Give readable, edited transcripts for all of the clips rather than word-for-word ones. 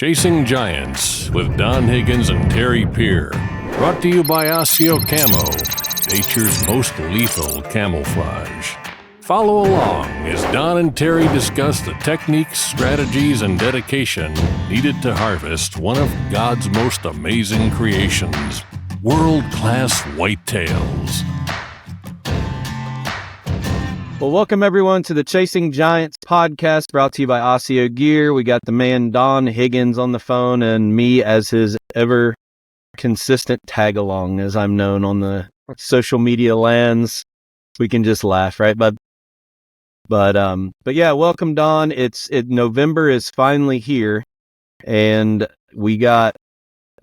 Chasing Giants with Don Higgins and Terry Peer. Brought to you by Osseo Camo, nature's most lethal camouflage. Follow along as Don and Terry discuss the techniques, strategies, and dedication needed to harvest one of God's most amazing creations, world-class whitetails. Well, welcome everyone to the Chasing Giants podcast, brought to you by Osseo Gear. We got the man Don Higgins on the phone and me as his ever consistent tag-along, as I'm known on the social media lands. We can just laugh, right, bud? But yeah, welcome, Don. November is finally here, and we got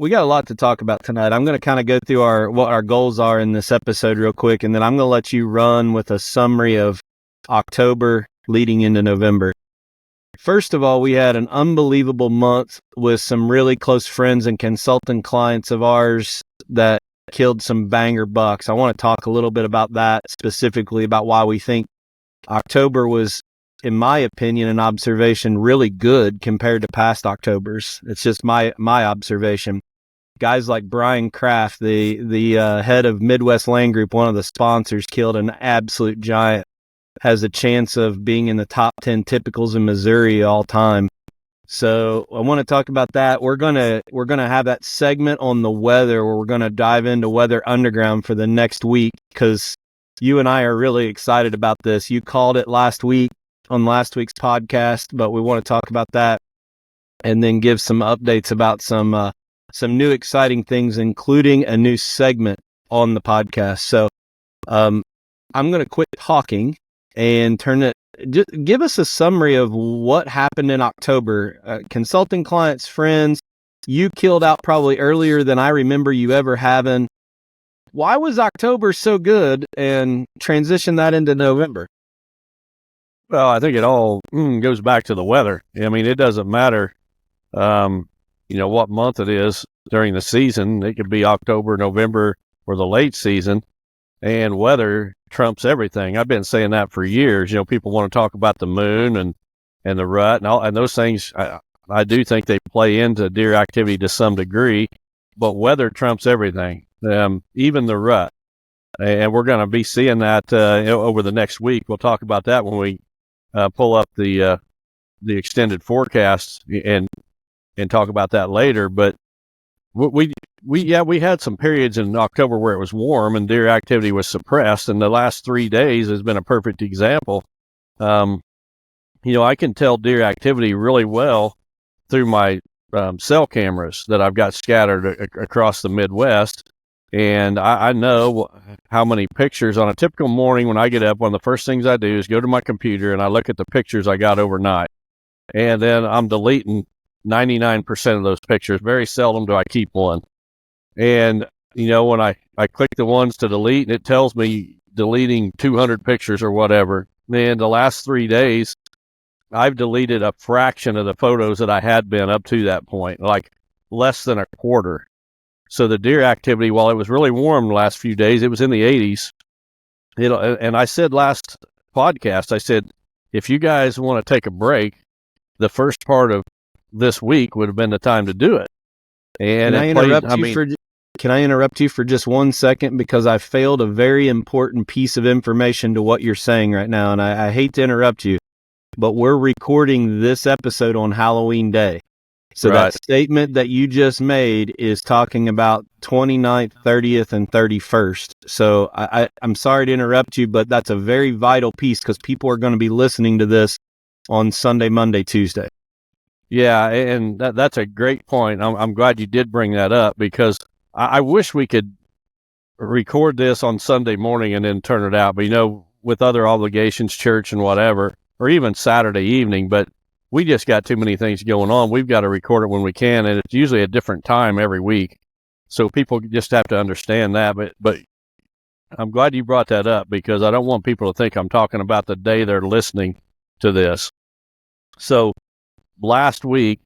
a lot to talk about tonight. I'm going to kind of go through what our goals are in this episode real quick, and then I'm going to let you run with a summary of October leading into November. First of all, we had an unbelievable month with some really close friends and consultant clients of ours that killed some banger bucks. I want to talk a little bit about that, specifically about why we think October was, in my opinion and observation, really good compared to past Octobers. It's just my observation. Guys like Brian Kraft, the head of Midwest Land Group, one of the sponsors, killed an absolute giant. Has a chance of being in the top 10 typicals in Missouri all time. So I want to talk about that. We're gonna have that segment on the weather where we're gonna dive into Weather Underground for the next week, because you and I are really excited about this. You called it last week on last week's podcast, but we want to talk about that and then give some updates about some new exciting things, including a new segment on the podcast. So I'm going to quit talking and just give us a summary of what happened in October. Consulting clients, friends, you killed out probably earlier than I remember you ever having. Why was October so good, and transition that into November? Well, I think it all goes back to the weather. I mean, it doesn't matter, what month it is during the season. It could be October, November, or the late season, and weather trumps everything. I've been saying that for years. People want to talk about the moon and the rut and those things. I do think they play into deer activity to some degree, but weather trumps everything, even the rut. And we're going to be seeing that over the next week. We'll talk about that when we pull up the extended forecasts and talk about that later. But we had some periods in October where it was warm and deer activity was suppressed, and the last 3 days has been a perfect example. I can tell deer activity really well through my cell cameras that I've got scattered across the Midwest, and I know how many pictures on a typical morning when I get up. One of the first things I do is go to my computer and I look at the pictures I got overnight, and then I'm deleting 99% of those pictures. Very seldom do I keep one. And, when I click the ones to delete, and it tells me deleting 200 pictures or whatever. And the last 3 days, I've deleted a fraction of the photos that I had been up to that point, like less than a quarter. So the deer activity, while it was really warm the last few days, it was in the 80s. And I said last podcast, I said, if you guys want to take a break, the first part of this week would have been the time to do it. And Can I interrupt you for just 1 second? Because I failed a very important piece of information to what you're saying right now. And I hate to interrupt you, but we're recording this episode on Halloween Day. So right. That statement that you just made is talking about 29th, 30th, and 31st. So I'm sorry to interrupt you, but that's a very vital piece because people are going to be listening to this on Sunday, Monday, Tuesday. Yeah, and that's a great point. I'm glad you did bring that up, because I wish we could record this on Sunday morning and then turn it out. But, with other obligations, church and whatever, or even Saturday evening, but we just got too many things going on. We've got to record it when we can, and it's usually a different time every week. So people just have to understand that. But I'm glad you brought that up, because I don't want people to think I'm talking about the day they're listening to this. So last week,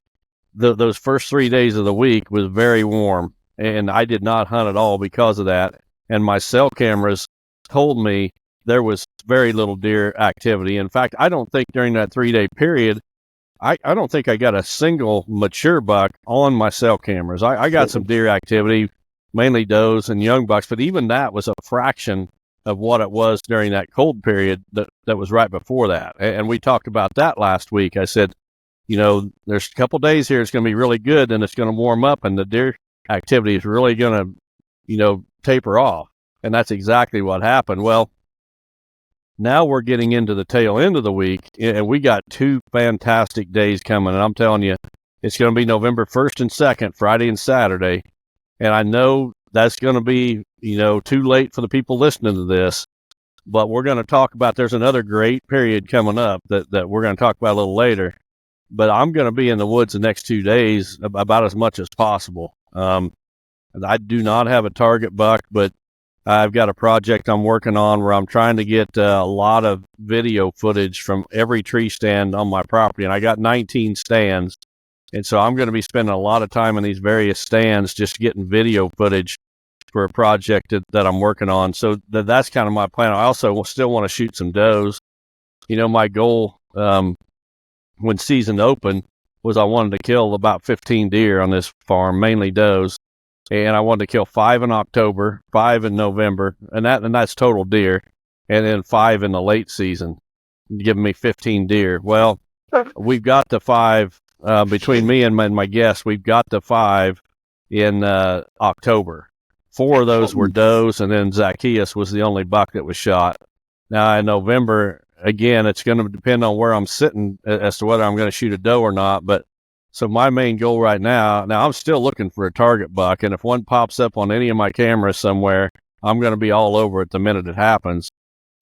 those first 3 days of the week was very warm, and I did not hunt at all because of that. And my cell cameras told me there was very little deer activity. In fact, I don't think during that 3-day period I don't think I got a single mature buck on my cell cameras. I got some deer activity, mainly does and young bucks, but even that was a fraction of what it was during that cold period that was right before that. And we talked about that last week. I said, there's a couple days here it's going to be really good, and it's going to warm up, and the deer activity is really going to, taper off. And that's exactly what happened. Well, now we're getting into the tail end of the week, and we got 2 fantastic days coming. And I'm telling you, it's going to be November 1st and 2nd, Friday and Saturday. And I know that's going to be, too late for the people listening to this. But we're going to talk about, there's another great period coming up that we're going to talk about a little later. But I'm going to be in the woods the next 2 days about as much as possible. I do not have a target buck, but I've got a project I'm working on where I'm trying to get a lot of video footage from every tree stand on my property. And I got 19 stands. And so I'm going to be spending a lot of time in these various stands just getting video footage for a project that I'm working on. So that's kind of my plan. I also still want to shoot some does. My goal when season opened was I wanted to kill about 15 deer on this farm, mainly does. And I wanted to kill 5 in October, 5 in November, and that's total deer, and then 5 in the late season, giving me 15 deer. Well, we've got the 5 between me and my guests. We've got the 5 in October. 4 of those were does, and then Zacchaeus was the only buck that was shot. Now in November, again, it's going to depend on where I'm sitting as to whether I'm going to shoot a doe or not. But so my main goal right now I'm still looking for a target buck, and if one pops up on any of my cameras somewhere, I'm going to be all over it the minute it happens.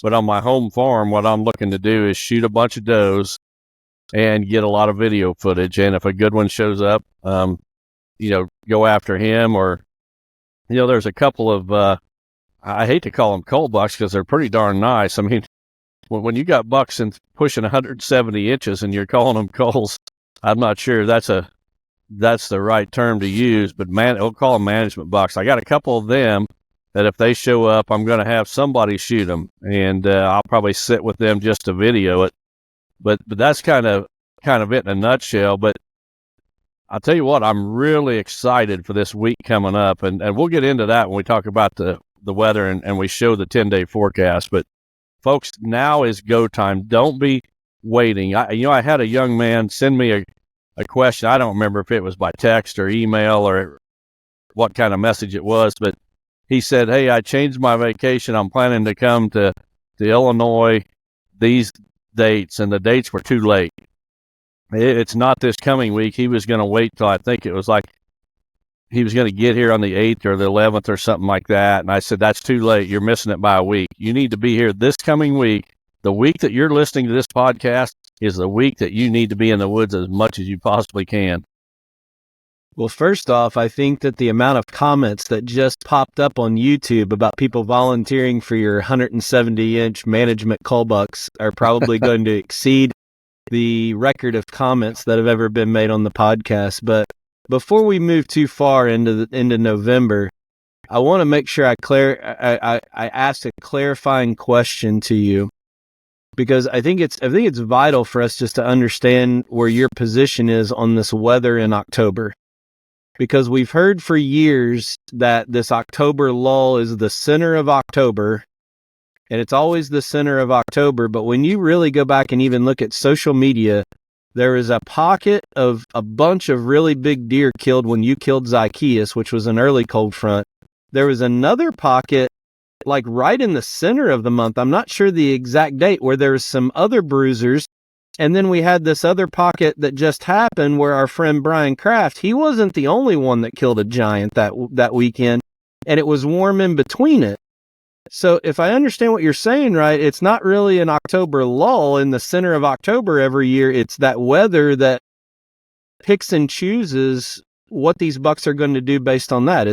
But on my home farm, what I'm looking to do is shoot a bunch of does and get a lot of video footage. And if a good one shows up, go after him. Or, there's a couple of, I hate to call them cull bucks because they're pretty darn nice. I mean, when you got bucks and pushing 170 inches and you're calling them culls, I'm not sure that's the right term to use, but we'll call them management bucks. I got a couple of them that if they show up, I'm going to have somebody shoot them, and I'll probably sit with them just to video it. But that's kind of it in a nutshell. But I'll tell you what, I'm really excited for this week coming up, and we'll get into that when we talk about the weather and we show the 10-day forecast. But folks, now is go time. Don't be waiting. I had a young man send me a question. I don't remember if it was by text or email or what kind of message it was, but he said, "Hey, I changed my vacation. I'm planning to come to Illinois these dates," and the dates were too late. It's not this coming week. He was going to wait till I think it was like he was going to get here on the 8th or the 11th or something like that. And I said, "That's too late. You're missing it by a week. You need to be here this coming week. The week that you're listening to this podcast is the week that you need to be in the woods as much as you possibly can." Well, first off, I think that the amount of comments that just popped up on YouTube about people volunteering for your 170-inch management cull bucks are probably going to exceed the record of comments that have ever been made on the podcast. But before we move too far into November, I want to make sure I asked a clarifying question to you, because I think it's vital for us just to understand where your position is on this weather in October. Because we've heard for years that this October lull is the center of October, and it's always the center of October. But when you really go back and even look at social media, there is a pocket of a bunch of really big deer killed when you killed Zacchaeus, which was an early cold front. There was another pocket, like right in the center of the month, I'm not sure the exact date, where there was some other bruisers. And then we had this other pocket that just happened where our friend Brian Kraft, he wasn't the only one that killed a giant that weekend, and it was warm in between it. So if I understand what you're saying right, it's not really an October lull in the center of October every year. It's that weather that picks and chooses what these bucks are going to do based on that.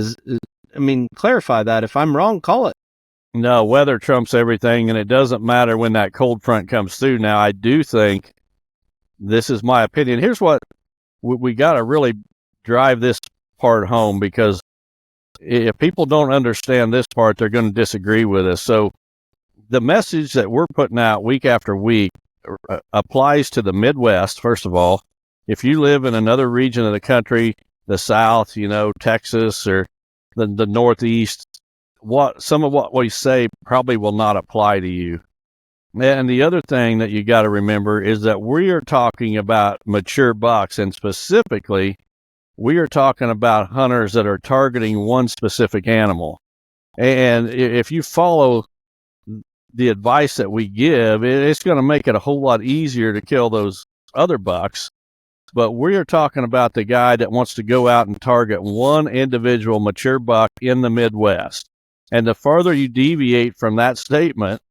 Clarify that. If I'm wrong, call it. No, weather trumps everything, and it doesn't matter when that cold front comes through. Now, I do think, this is my opinion, here's what we got to really drive this part home, because if people don't understand this part, they're going to disagree with us. So the message that we're putting out week after week applies to the Midwest, first of all, if you live in another region of the country, the South, Texas or the Northeast, some of what we say probably will not apply to you. And the other thing that you got to remember is that we are talking about mature bucks, and specifically, we are talking about hunters that are targeting one specific animal. And if you follow the advice that we give, it's going to make it a whole lot easier to kill those other bucks. But we are talking about the guy that wants to go out and target one individual mature buck in the Midwest. And the farther you deviate from that statement,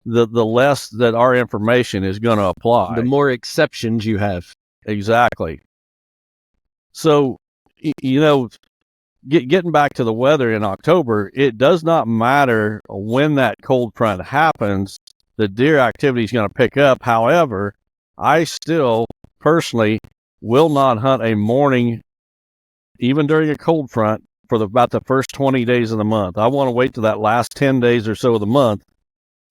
the less that our information is going to apply. The more exceptions you have. Exactly. So, getting back to the weather in October, it does not matter when that cold front happens. The deer activity is going to pick up. However, I still personally will not hunt a morning, even during a cold front, for about the first 20 days of the month. I want to wait till that last 10 days or so of the month.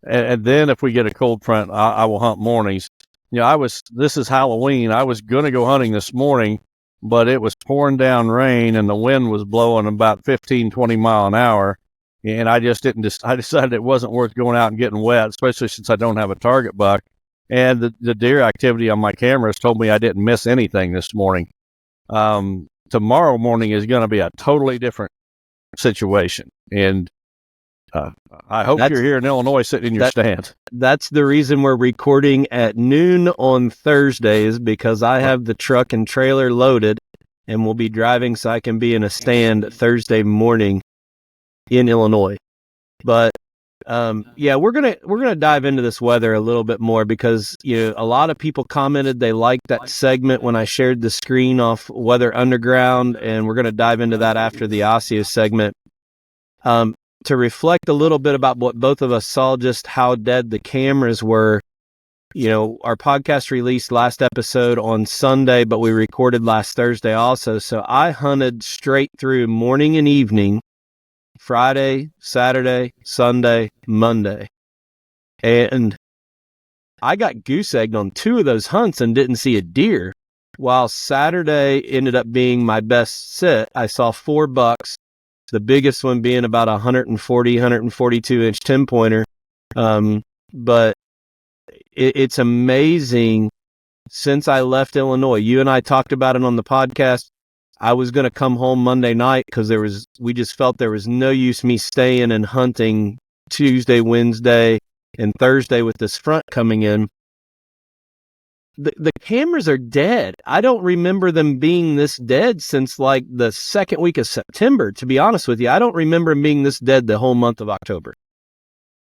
And then if we get a cold front, I will hunt mornings. This is Halloween. I was going to go hunting this morning, but it was pouring down rain and the wind was blowing about 15, 20 mile an hour. And I decided it wasn't worth going out and getting wet, especially since I don't have a target buck. And the deer activity on my cameras told me I didn't miss anything this morning. Tomorrow morning is going to be a totally different situation. And I hope you're here in Illinois sitting in your stand. That's the reason we're recording at noon on Thursdays, because I have the truck and trailer loaded and we'll be driving so I can be in a stand Thursday morning in Illinois. But we're gonna dive into this weather a little bit more, because a lot of people commented they liked that segment when I shared the screen off Weather Underground, and we're gonna dive into that after the Osseo segment. To reflect a little bit about what both of us saw, just how dead the cameras were. Our podcast released last episode on Sunday, but we recorded last Thursday also. So I hunted straight through morning and evening, Friday, Saturday, Sunday, Monday. And I got goose egged on 2 of those hunts and didn't see a deer. While Saturday ended up being my best sit, I saw 4 bucks. The biggest one being about 142 inch 10-pointer. But it's amazing. Since I left Illinois, you and I talked about it on the podcast. I was going to come home Monday night because we just felt there was no use me staying and hunting Tuesday, Wednesday, and Thursday with this front coming in. The cameras are dead. I don't remember them being this dead since like the second week of September, to be honest with you. I don't remember them being this dead the whole month of October.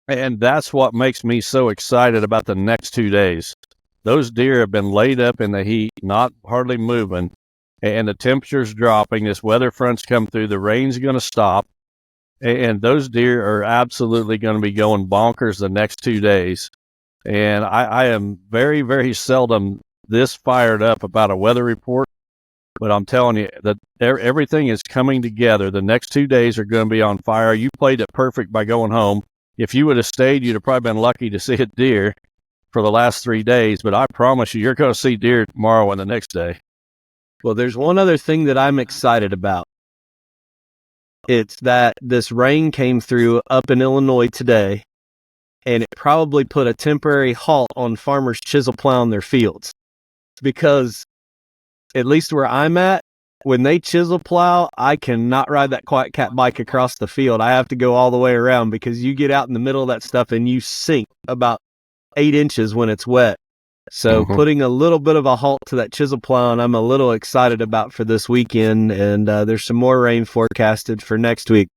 And that's what makes me so excited about the next 2 days. Those deer have been laid up in the heat, not hardly moving, and the temperature's dropping. This weather front's come through. The rain's going to stop, and those deer are absolutely going to be going bonkers the next 2 days. And I am very, very seldom this fired up about a weather report, but I'm telling you that everything is coming together. The next 2 days are going to be on fire. You played it perfect by going home. If you would have stayed, you'd have probably been lucky to see a deer for the last 3 days, but I promise you're going to see deer tomorrow and the next day. Well, there's one other thing that I'm excited about. It's that this rain came through up in Illinois today, and it probably put a temporary halt on farmers chisel plowing their fields. Because at least where I'm at, when they chisel plow, I cannot ride that Quiet Cat bike across the field. I have to go all the way around, because you get out in the middle of that stuff and you sink about 8 inches when it's wet. So putting a little bit of a halt to that chisel plowing, I'm a little excited about for this weekend, and there's some more rain forecasted for next week.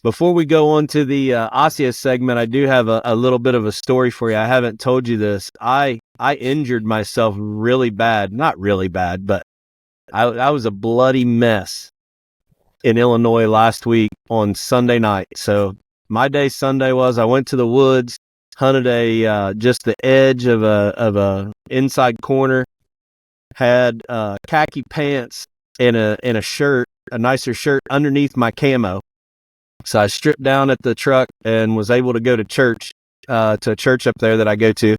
Before we go on to the Osseo segment, I do have a little bit of a story for you. I haven't told you this. I injured myself really bad. Not really bad, but I was a bloody mess in Illinois last week on Sunday night. So my day Sunday was I went to the woods, hunted just the edge of a inside corner, had khaki pants and a shirt, a nicer shirt underneath my camo. So I stripped down at the truck and was able to go to church, to a church up there that I go to.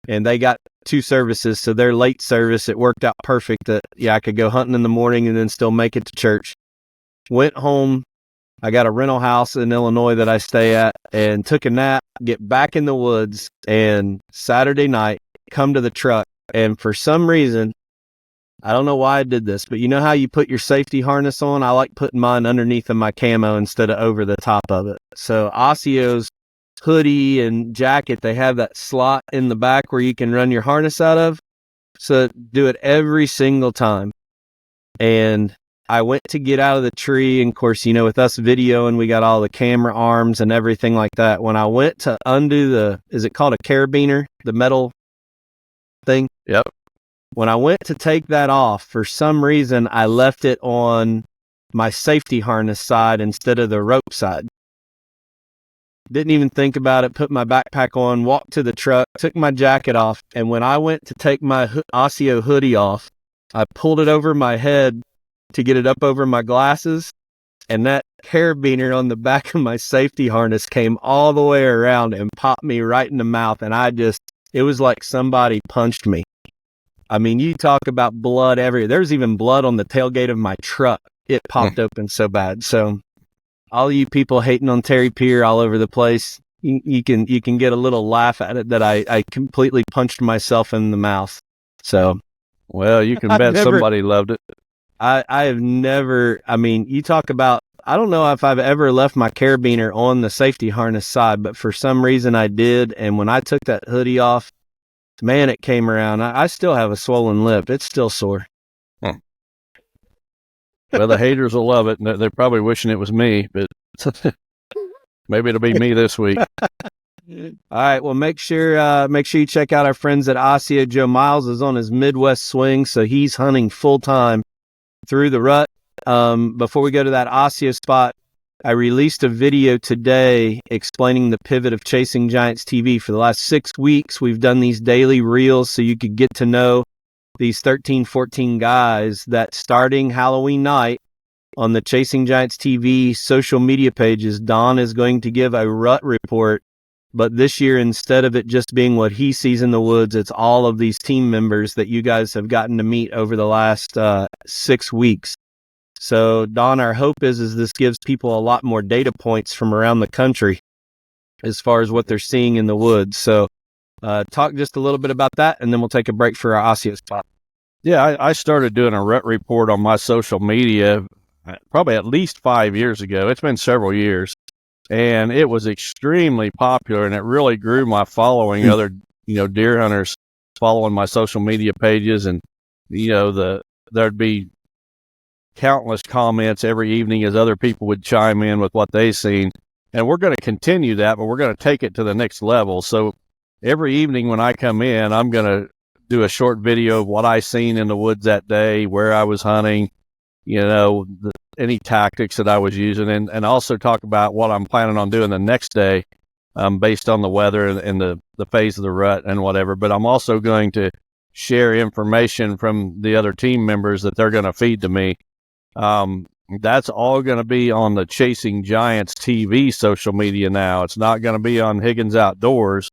and they got 2 services. So their late service, it worked out perfect that, I could go hunting in the morning and then still make it to church. Went home. I got a rental house in Illinois that I stay at, and took a nap, get back in the woods, and Saturday night, come to the truck. And for some reason, I don't know why I did this, but you know how you put your safety harness on? I like putting mine underneath of my camo instead of over the top of it. So Osseo's hoodie and jacket, they have that slot in the back where you can run your harness out of. So do it every single time. And I went to get out of the tree, and of course, with us videoing, we got all the camera arms and everything like that. When I went to undo is it called a carabiner, the metal thing? Yep. When I went to take that off, for some reason, I left it on my safety harness side instead of the rope side. Didn't even think about it, put my backpack on, walked to the truck, took my jacket off, and when I went to take my Osseo hoodie off, I pulled it over my head to get it up over my glasses, and that carabiner on the back of my safety harness came all the way around and popped me right in the mouth, and it was like somebody punched me. I mean, you talk about blood everywhere. There's even blood on the tailgate of my truck. It popped open so bad. So all you people hating on Terry Pier all over the place, you can get a little laugh at it that I completely punched myself in the mouth. So, well, you can bet somebody loved it. I have never, you talk about, I don't know if I've ever left my carabiner on the safety harness side, but for some reason I did. And when I took that hoodie off, man, it came around. I still have a swollen lip. It's still sore. Well, the haters will love it. And they're probably wishing it was me, but maybe it'll be me this week. All right. Well, make sure you check out our friends at Osseo. Joe Miles is on his Midwest swing, so he's hunting full time through the rut. Before we go to that Osseo spot, I released a video today explaining the pivot of Chasing Giants TV. For the last 6 weeks, we've done these daily reels so you could get to know these 13, 14 guys that starting Halloween night on the Chasing Giants TV social media pages, Don is going to give a rut report. But this year, instead of it just being what he sees in the woods, it's all of these team members that you guys have gotten to meet over the last 6 weeks. So, Don, our hope is this gives people a lot more data points from around the country as far as what they're seeing in the woods. So, talk just a little bit about that, and then we'll take a break for our Osseo spot. Yeah, I started doing a rut report on my social media probably at least 5 years ago. It's been several years, and it was extremely popular, and it really grew my following. Other, deer hunters following my social media pages, and there'd be countless comments every evening as other people would chime in with what they seen. And we're going to continue that, but we're going to take it to the next level. So every evening when I come in, I'm going to do a short video of what I seen in the woods that day, where I was hunting, any tactics that I was using, and also talk about what I'm planning on doing the next day, based on the weather and the phase of the rut and whatever. But I'm also going to share information from the other team members that they're going to feed to me. That's all going to be on the Chasing Giants TV social media now. It's not going to be on Higgins Outdoors.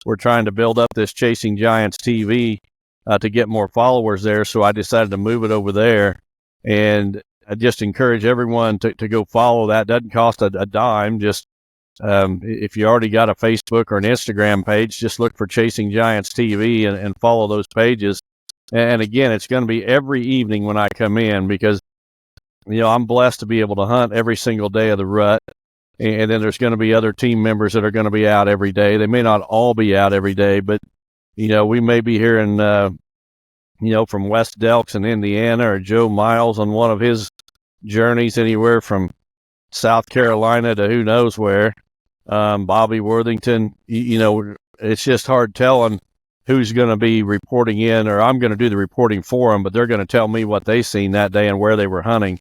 We're trying to build up this Chasing Giants TV to get more followers there, so I decided to move it over there. And I just encourage everyone to go follow that. It doesn't cost a dime. Just if you already got a Facebook or an Instagram page, just look for Chasing Giants TV and follow those pages. And again, it's going to be every evening when I come in, because I'm blessed to be able to hunt every single day of the rut. And then there's going to be other team members that are going to be out every day. They may not all be out every day, but, we may be hearing, from West Delks in Indiana, or Joe Miles on one of his journeys anywhere from South Carolina to who knows where. Bobby Worthington, it's just hard telling who's going to be reporting in, or I'm going to do the reporting for them, but they're going to tell me what they seen that day and where they were hunting.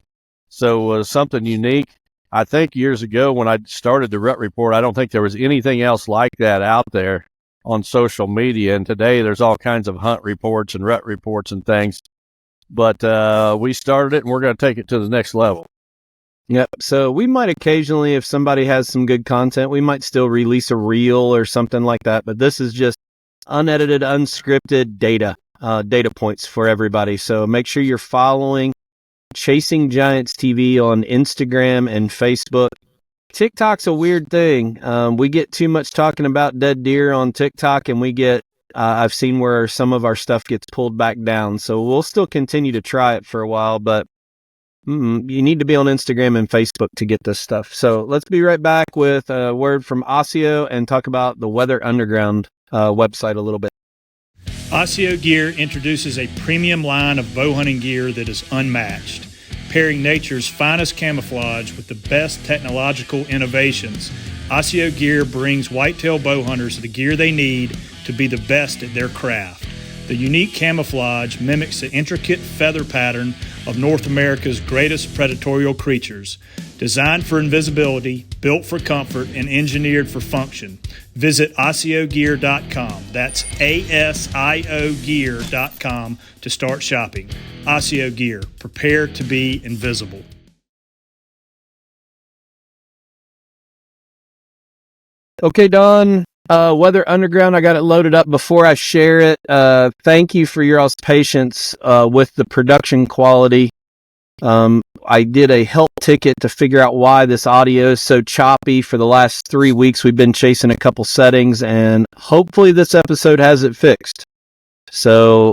So something unique. I think years ago when I started the rut report, I don't think there was anything else like that out there on social media. And today there's all kinds of hunt reports and rut reports and things. But we started it, and we're going to take it to the next level. Yep. So we might occasionally, if somebody has some good content, we might still release a reel or something like that. But this is just unedited, unscripted data points for everybody. So make sure you're following Chasing Giants TV on Instagram and Facebook. TikTok's a weird thing. We get too much talking about dead deer on TikTok, and we get I've seen where some of our stuff gets pulled back down. So we'll still continue to try it for a while, but you need to be on Instagram and Facebook to get this stuff. So let's be right back with a word from Osseo and talk about the Weather Underground website a little bit. Osseo Gear introduces a premium line of bow hunting gear that is unmatched, pairing nature's finest camouflage with the best technological innovations. Osseo Gear brings whitetail bow hunters the gear they need to be the best at their craft. The unique camouflage mimics the intricate feather pattern of North America's greatest predatory creatures. Designed for invisibility, built for comfort, and engineered for function. Visit OsseoGear.com. That's ASIO Gear.com to start shopping. Osseo Gear. Prepare to be invisible. Okay, Don. Weather Underground, I got it loaded up. Before I share it, thank you for your all's patience with the production quality. I did a help ticket to figure out why this audio is so choppy. For the last 3 weeks, we've been chasing a couple settings, and hopefully this episode has it fixed. So,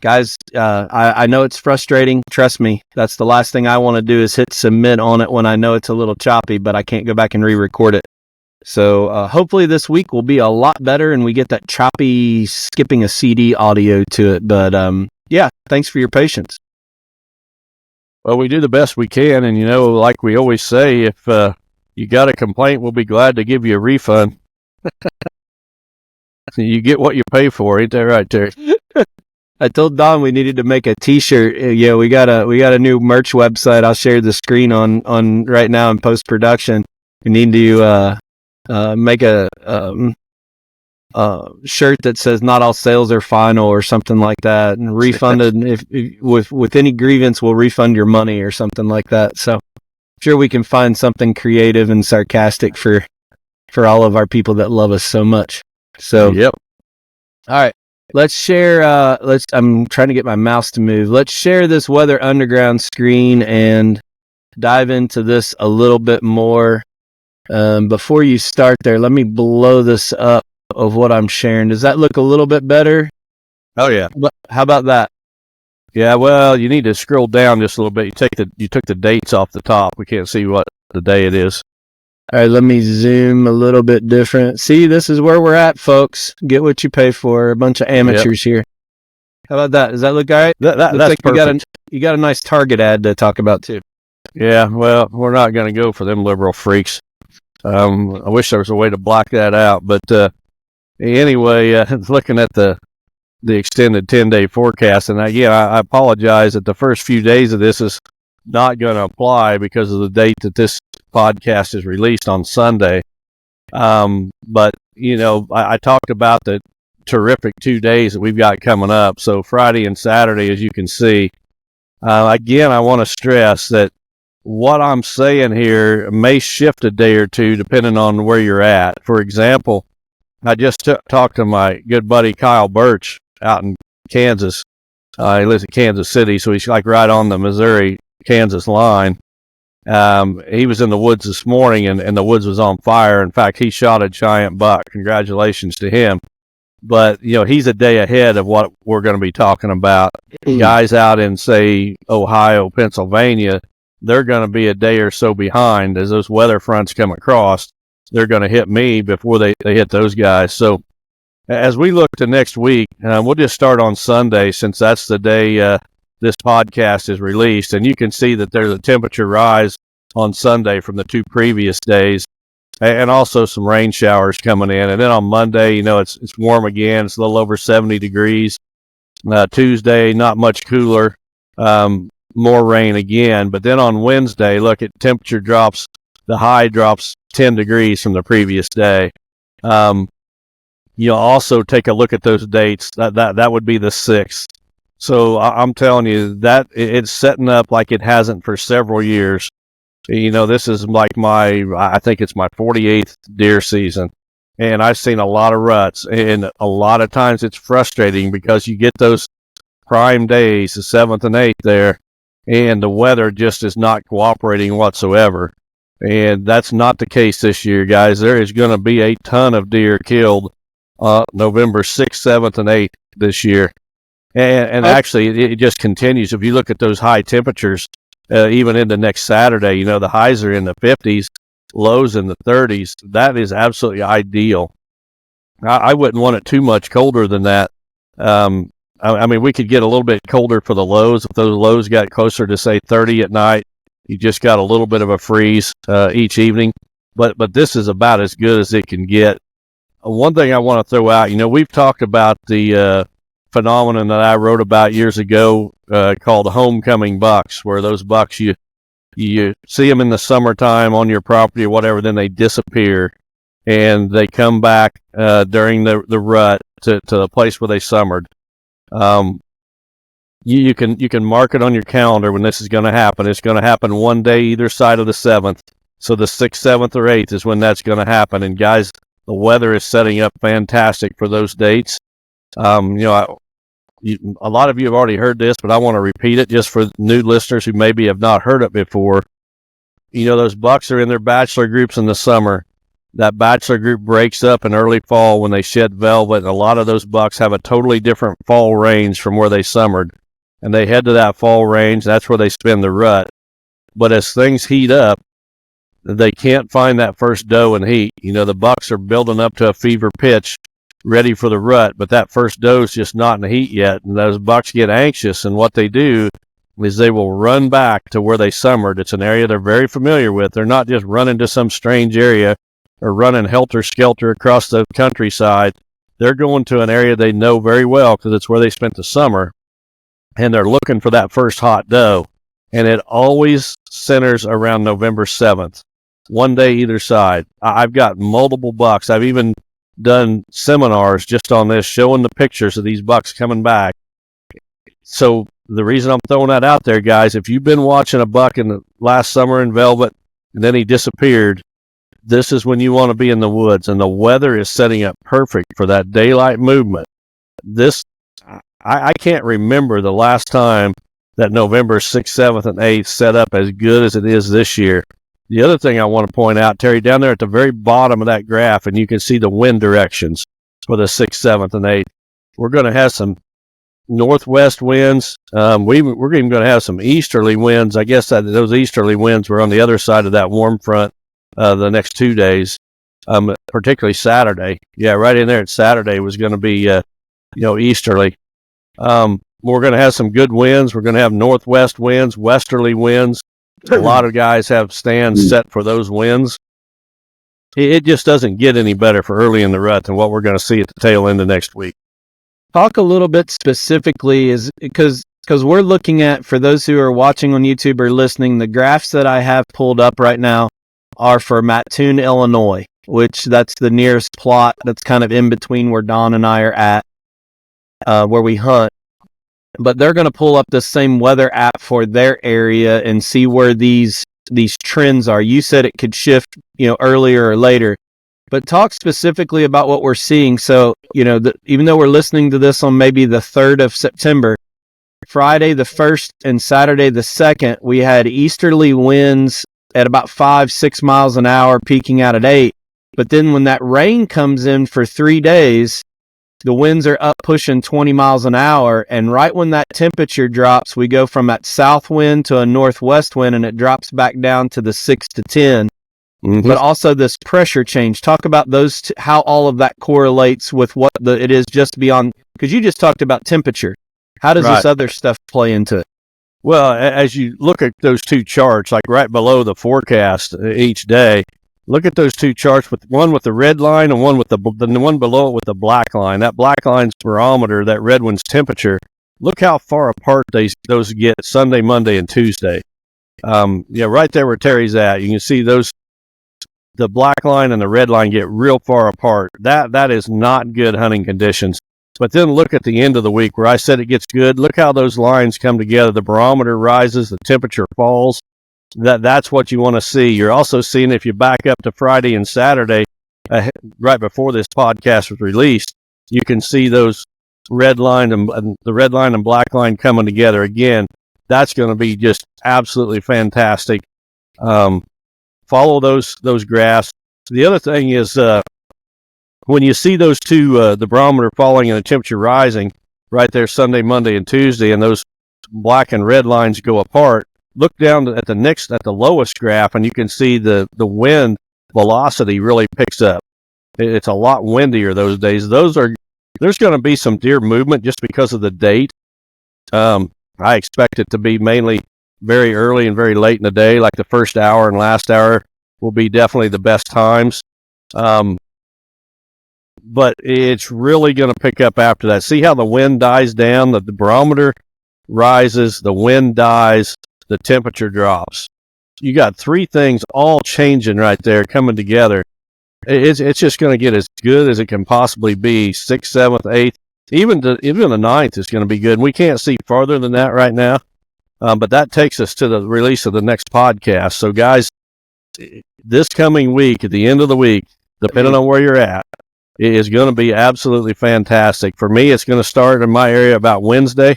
guys, I know it's frustrating. Trust me, that's the last thing I want to do is hit submit on it when I know it's a little choppy, but I can't go back and re-record it. So hopefully this week will be a lot better and we get that choppy skipping a CD audio to it. But yeah, thanks for your patience. Well, we do the best we can. And, like we always say, if you got a complaint, we'll be glad to give you a refund. You get what you pay for. Ain't that right, Terry? I told Don we needed to make a T-shirt. Yeah, we got a new merch website. I'll share the screen on right now in post-production. We need to make a shirt that says "Not all sales are final" or something like that, and refunded if with any grievance, we'll refund your money or something like that. So, I'm sure we can find something creative and sarcastic for all of our people that love us so much. So, yep. All right, let's share. I'm trying to get my mouse to move. Let's share this Weather Underground screen and dive into this a little bit more. Before you start there, let me blow this up of what I'm sharing. Does that look a little bit better? Oh yeah. How about that? Yeah. Well, you need to scroll down just a little bit. You took the dates off the top. We can't see what the day it is. All right. Let me zoom a little bit different. See, this is where we're at, folks. Get what you pay for. A bunch of amateurs here. How about that? Does that look all right? That's like perfect. You got a nice Target ad to talk about too. Yeah. Well, we're not going to go for them liberal freaks. I wish there was a way to block that out, but anyway, looking at the extended 10-day forecast, and I apologize that the first few days of this is not going to apply because of the date that this podcast is released on Sunday. But I talked about the terrific 2 days that we've got coming up. So Friday and Saturday, as you can see, again, I want to stress that what I'm saying here may shift a day or two depending on where you're at. For example, I just talked to my good buddy Kyle Birch out in Kansas. He lives in Kansas City, so he's like right on the Missouri-Kansas line. He was in the woods this morning, and the woods was on fire. In fact, he shot a giant buck. Congratulations to him. But, he's a day ahead of what we're going to be talking about. Guys out in, say, Ohio, Pennsylvania, they're going to be a day or so behind as those weather fronts come across. They're going to hit me before they hit those guys. So as we look to next week, we'll just start on Sunday since that's the day this podcast is released. And you can see that there's a temperature rise on Sunday from the 2 previous days and also some rain showers coming in. And then on Monday, it's warm again. It's a little over 70 degrees. Tuesday, not much cooler. More rain again, but then on Wednesday, look, temperature drops, the high drops 10 degrees from the previous day. Also take a look at those dates. That would be the 6th. So I'm telling you that it's setting up like it hasn't for several years. This is like I think it's my 48th deer season. and I've seen a lot of ruts, and a lot of times it's frustrating because you get those prime days, the 7th and 8th there, and the weather just is not cooperating whatsoever. And that's not the case this year, guys. There is going to be a ton of deer killed November 6th, 7th, and 8th this year. And actually, it just continues. If you look at those high temperatures, even into next Saturday, the highs are in the 50s, lows in the 30s. That is absolutely ideal. I wouldn't want it too much colder than that. I mean, we could get a little bit colder for the lows. If those lows got closer to, say, 30 at night, you just got a little bit of a freeze each evening. But this is about as good as it can get. One thing I want to throw out, we've talked about the phenomenon that I wrote about years ago called homecoming bucks, where those bucks, you see them in the summertime on your property or whatever, then they disappear, and they come back during the rut to the place where they summered. You can mark it on your calendar when this is going to happen. It's going to happen one day either side of the 7th. So the 6th, 7th, or 8th is when that's going to happen. And guys, the weather is setting up fantastic for those dates. A lot of you have already heard this, but I want to repeat it just for new listeners who maybe have not heard it before. Those bucks are in their bachelor groups in the summer. That bachelor group breaks up in early fall when they shed velvet, and a lot of those bucks have a totally different fall range from where they summered. And they head to that fall range. That's where they spend the rut. But as things heat up, they can't find that first doe in heat. The bucks are building up to a fever pitch, ready for the rut, but that first doe's just not in the heat yet. And those bucks get anxious, and what they do is they will run back to where they summered. It's an area they're very familiar with. They're not just running to some strange area or running helter-skelter across the countryside. They're going to an area they know very well because it's where they spent the summer, and they're looking for that first hot doe. And it always centers around November 7th, one day either side. I've got multiple bucks. I've even done seminars just on this, showing the pictures of these bucks coming back. So the reason I'm throwing that out there, guys, if you've been watching a buck in the last summer in velvet and then he disappeared, this is when you want to be in the woods, and the weather is setting up perfect for that daylight movement. I can't remember the last time that November 6th, 7th, and 8th set up as good as it is this year. The other thing I want to point out, Terry, down there at the very bottom of that graph, and you can see the wind directions for the 6th, 7th, and 8th. We're going to have some northwest winds. We're even going to have some easterly winds. I guess those easterly winds were on the other side of that warm front the next 2 days, particularly Saturday. Yeah, right in there at Saturday was going to be, easterly. We're going to have some good winds. We're going to have northwest winds, westerly winds. A lot of guys have stands set for those winds. It just doesn't get any better for early in the rut than what we're going to see at the tail end of next week. Talk a little bit specifically, is because we're looking at, for those who are watching on YouTube or listening, the graphs that I have pulled up right now are for Mattoon, Illinois, which that's the nearest plot that's kind of in between where Don and I are at, where we hunt. But they're going to pull up the same weather app for their area and see where these trends are. You said it could shift, earlier or later, but talk specifically about what we're seeing. So, even though we're listening to this on maybe the 3rd of September, Friday the 1st and Saturday the 2nd, we had easterly winds at about 5-6 miles an hour, peaking out at 8. But then when that rain comes in for 3 days, the winds are up pushing 20 miles an hour, and right when that temperature drops, we go from that south wind to a northwest wind, and it drops back down to the 6 to 10. Mm-hmm. But also this pressure change. Talk about those, how all of that correlates with what it is just beyond, because you just talked about temperature. How does this other stuff play into it? Well, as you look at those two charts, like right below the forecast each day, look at those two charts, with one with the red line and one with the one below it with the black line. That black line's barometer, that red one's temperature. Look how far apart those get Sunday, Monday, and Tuesday. Right there where Terry's at, you can see the black line and the red line get real far apart. That is not good hunting conditions. But then look at the end of the week where I said it gets good. Look how those lines come together. The barometer rises, the temperature falls. That's what you want to see. You're also seeing, if you back up to Friday and Saturday, right before this podcast was released, you can see those red line and the red line and black line coming together again. That's going to be just absolutely fantastic. Follow those graphs. The other thing is when you see those two, the barometer falling and the temperature rising right there Sunday, Monday, and Tuesday, and those black and red lines go apart, look down at the lowest graph, and you can see the wind velocity really picks up. It's a lot windier those days. There's going to be some deer movement just because of the date. I expect it to be mainly very early and very late in the day, like the first hour and last hour will be definitely the best times. But it's really going to pick up after that. See how the wind dies down, the barometer rises, the wind dies, the temperature drops. You got three things all changing right there, coming together. It's just going to get as good as it can possibly be. 6th, 7th, 8th, even the 9th is going to be good. We can't see farther than that right now, but that takes us to the release of the next podcast. So, guys, this coming week, at the end of the week, depending on where you're at, it is going to be absolutely fantastic. For me, it's going to start in my area about Wednesday.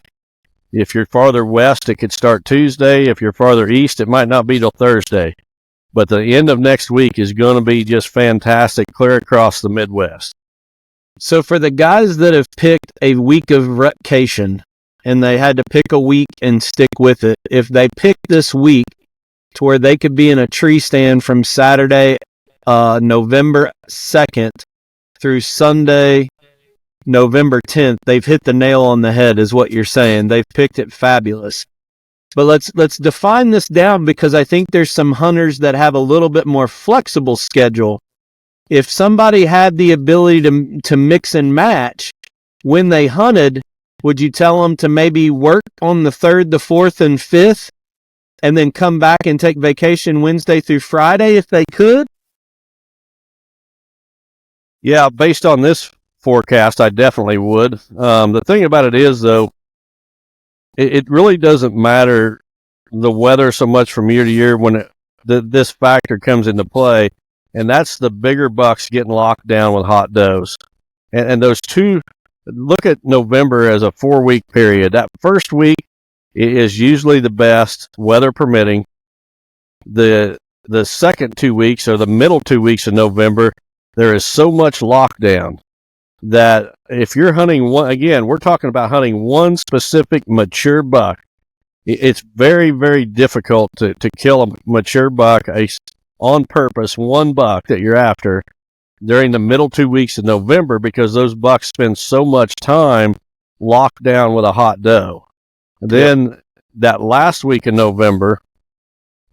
If you're farther west, it could start Tuesday. If you're farther east, it might not be till Thursday. But the end of next week is going to be just fantastic, clear across the Midwest. So for the guys that have picked a week of vacation and they had to pick a week and stick with it, if they pick this week to where they could be in a tree stand from Saturday, November 2nd through Sunday, November 10th, they've hit the nail on the head is what you're saying. They've picked it fabulous. But let's define this down, because I think there's some hunters that have a little bit more flexible schedule. If somebody had the ability to mix and match when they hunted, would you tell them to maybe work on the 3rd, the 4th, and 5th, and then come back and take vacation Wednesday through Friday if they could? Yeah, based on this forecast, I definitely would. The thing about it is, though, it really doesn't matter the weather so much from year to year when this factor comes into play, and that's the bigger bucks getting locked down with hot does. And those two, look at November as a 4-week period. That first week is usually the best, weather permitting. The second 2 weeks, or the middle 2 weeks of November, there is so much lockdown that if you're hunting one, again, we're talking about hunting one specific mature buck. It's very, very difficult to kill a mature buck, on purpose, one buck that you're after during the middle 2 weeks of November, because those bucks spend so much time locked down with a hot doe. And then that last week in November,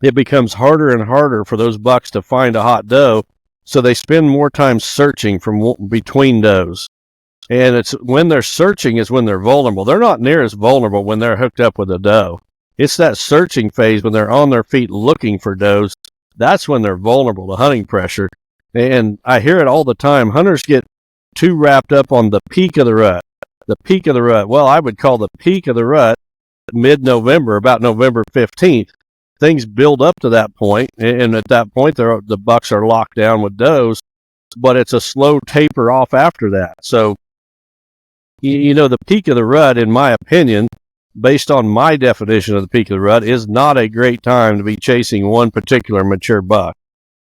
it becomes harder and harder for those bucks to find a hot doe. So they spend more time searching from between does. And it's when they're searching is when they're vulnerable. They're not near as vulnerable when they're hooked up with a doe. It's that searching phase when they're on their feet looking for does. That's when they're vulnerable to hunting pressure. And I hear it all the time. Hunters get too wrapped up on the peak of the rut. The peak of the rut. Well, I would call the peak of the rut mid-November, about November 15th. Things build up to that point, and at that point, the bucks are locked down with does, but it's a slow taper off after that. So, the peak of the rut, in my opinion, based on my definition of the peak of the rut, is not a great time to be chasing one particular mature buck.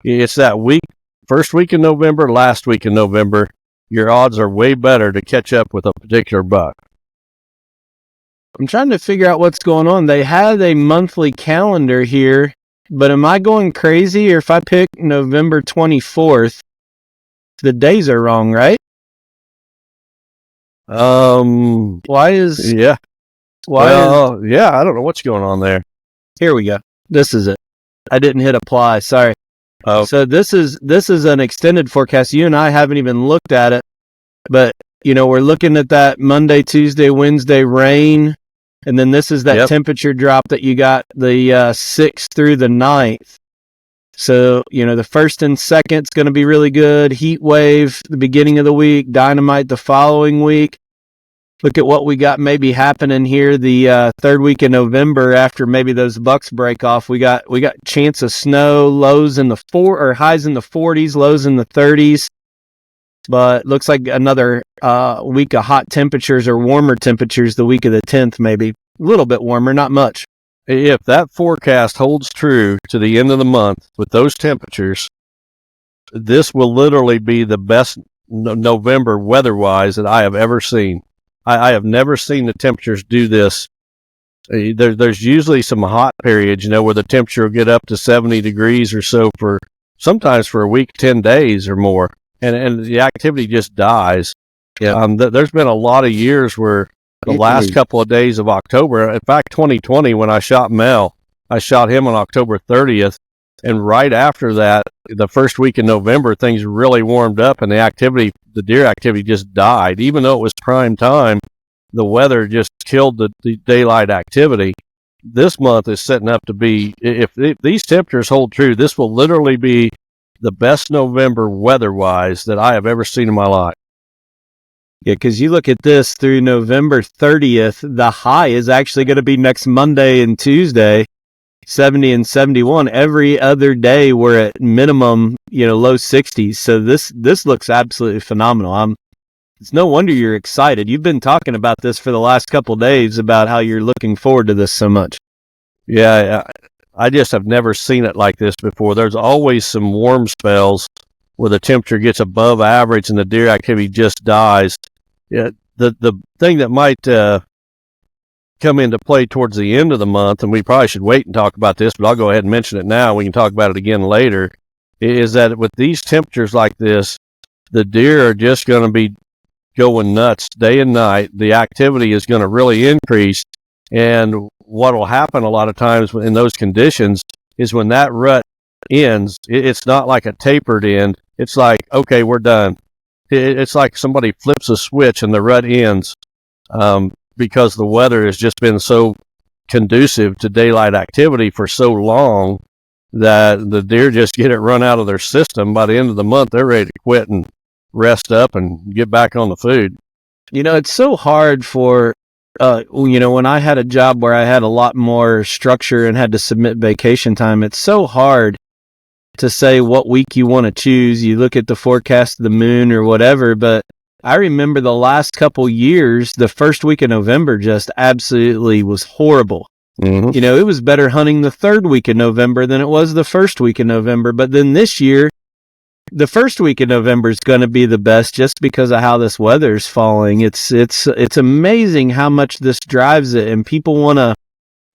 It's that first week in November, last week in November, your odds are way better to catch up with a particular buck. I'm trying to figure out what's going on. They had a monthly calendar here, but am I going crazy? Or if I pick November 24th, the days are wrong, right? Why is... Yeah. Why yeah, I don't know what's going on there. Here we go. This is it. I didn't hit apply. Sorry. Oh. So this is an extended forecast. You and I haven't even looked at it, but, we're looking at that Monday, Tuesday, Wednesday rain. And then this is that temperature drop that you got the 6th through the 9th. So, the 1st and 2nd is going to be really good. Heat wave, the beginning of the week. Dynamite the following week. Look at what we got maybe happening here the 3rd week in November after maybe those bucks break off. We got chance of snow, highs in the 40s, lows in the 30s. but looks like another week of hot temperatures or warmer temperatures the week of the 10th, maybe. A little bit warmer, not much. If that forecast holds true to the end of the month with those temperatures, this will literally be the best November weather-wise that I have ever seen. I have never seen the temperatures do this. There's usually some hot periods, where the temperature will get up to 70 degrees or so sometimes for a week, 10 days or more, and the activity just dies. Yeah. There's been a lot of years where the last couple of days of October, in fact, 2020, when I shot Mel, I shot him on October 30th, and right after that, the first week in November, things really warmed up, and the deer activity just died. Even though it was prime time, the weather just killed the daylight activity. This month is setting up to be, if these temperatures hold true, this will literally be the best November weather-wise that I have ever seen in my life. Yeah, because you look at this through November 30th, the high is actually going to be next Monday and Tuesday, 70 and 71. Every other day we're at minimum, low 60s. So this looks absolutely phenomenal. It's no wonder you're excited. You've been talking about this for the last couple of days about how you're looking forward to this so much. Yeah, I just have never seen it like this before. There's always some warm spells where the temperature gets above average and the deer activity just dies. Yeah, the thing that might come into play towards the end of the month, and we probably should wait and talk about this, but I'll go ahead and mention it now. We can talk about it again later, is that with these temperatures like this, the deer are just going to be going nuts day and night. The activity is going to really increase, and what will happen a lot of times in those conditions is when that rut ends, it's not like a tapered end. It's like, okay, we're done. It's like somebody flips a switch and the rut ends, because the weather has just been so conducive to daylight activity for so long that the deer just get it run out of their system. By the end of the month, they're ready to quit and rest up and get back on the food. It's so hard for, when I had a job where I had a lot more structure and had to submit vacation time, it's so hard to say what week you want to choose. You look at the forecast of the moon or whatever, but I remember the last couple years, the first week of November just absolutely was horrible. Mm-hmm. It was better hunting the third week of November than it was the first week of November. But then this year, the first week of November is going to be the best just because of how this weather's falling. It's amazing how much this drives it, and people want to,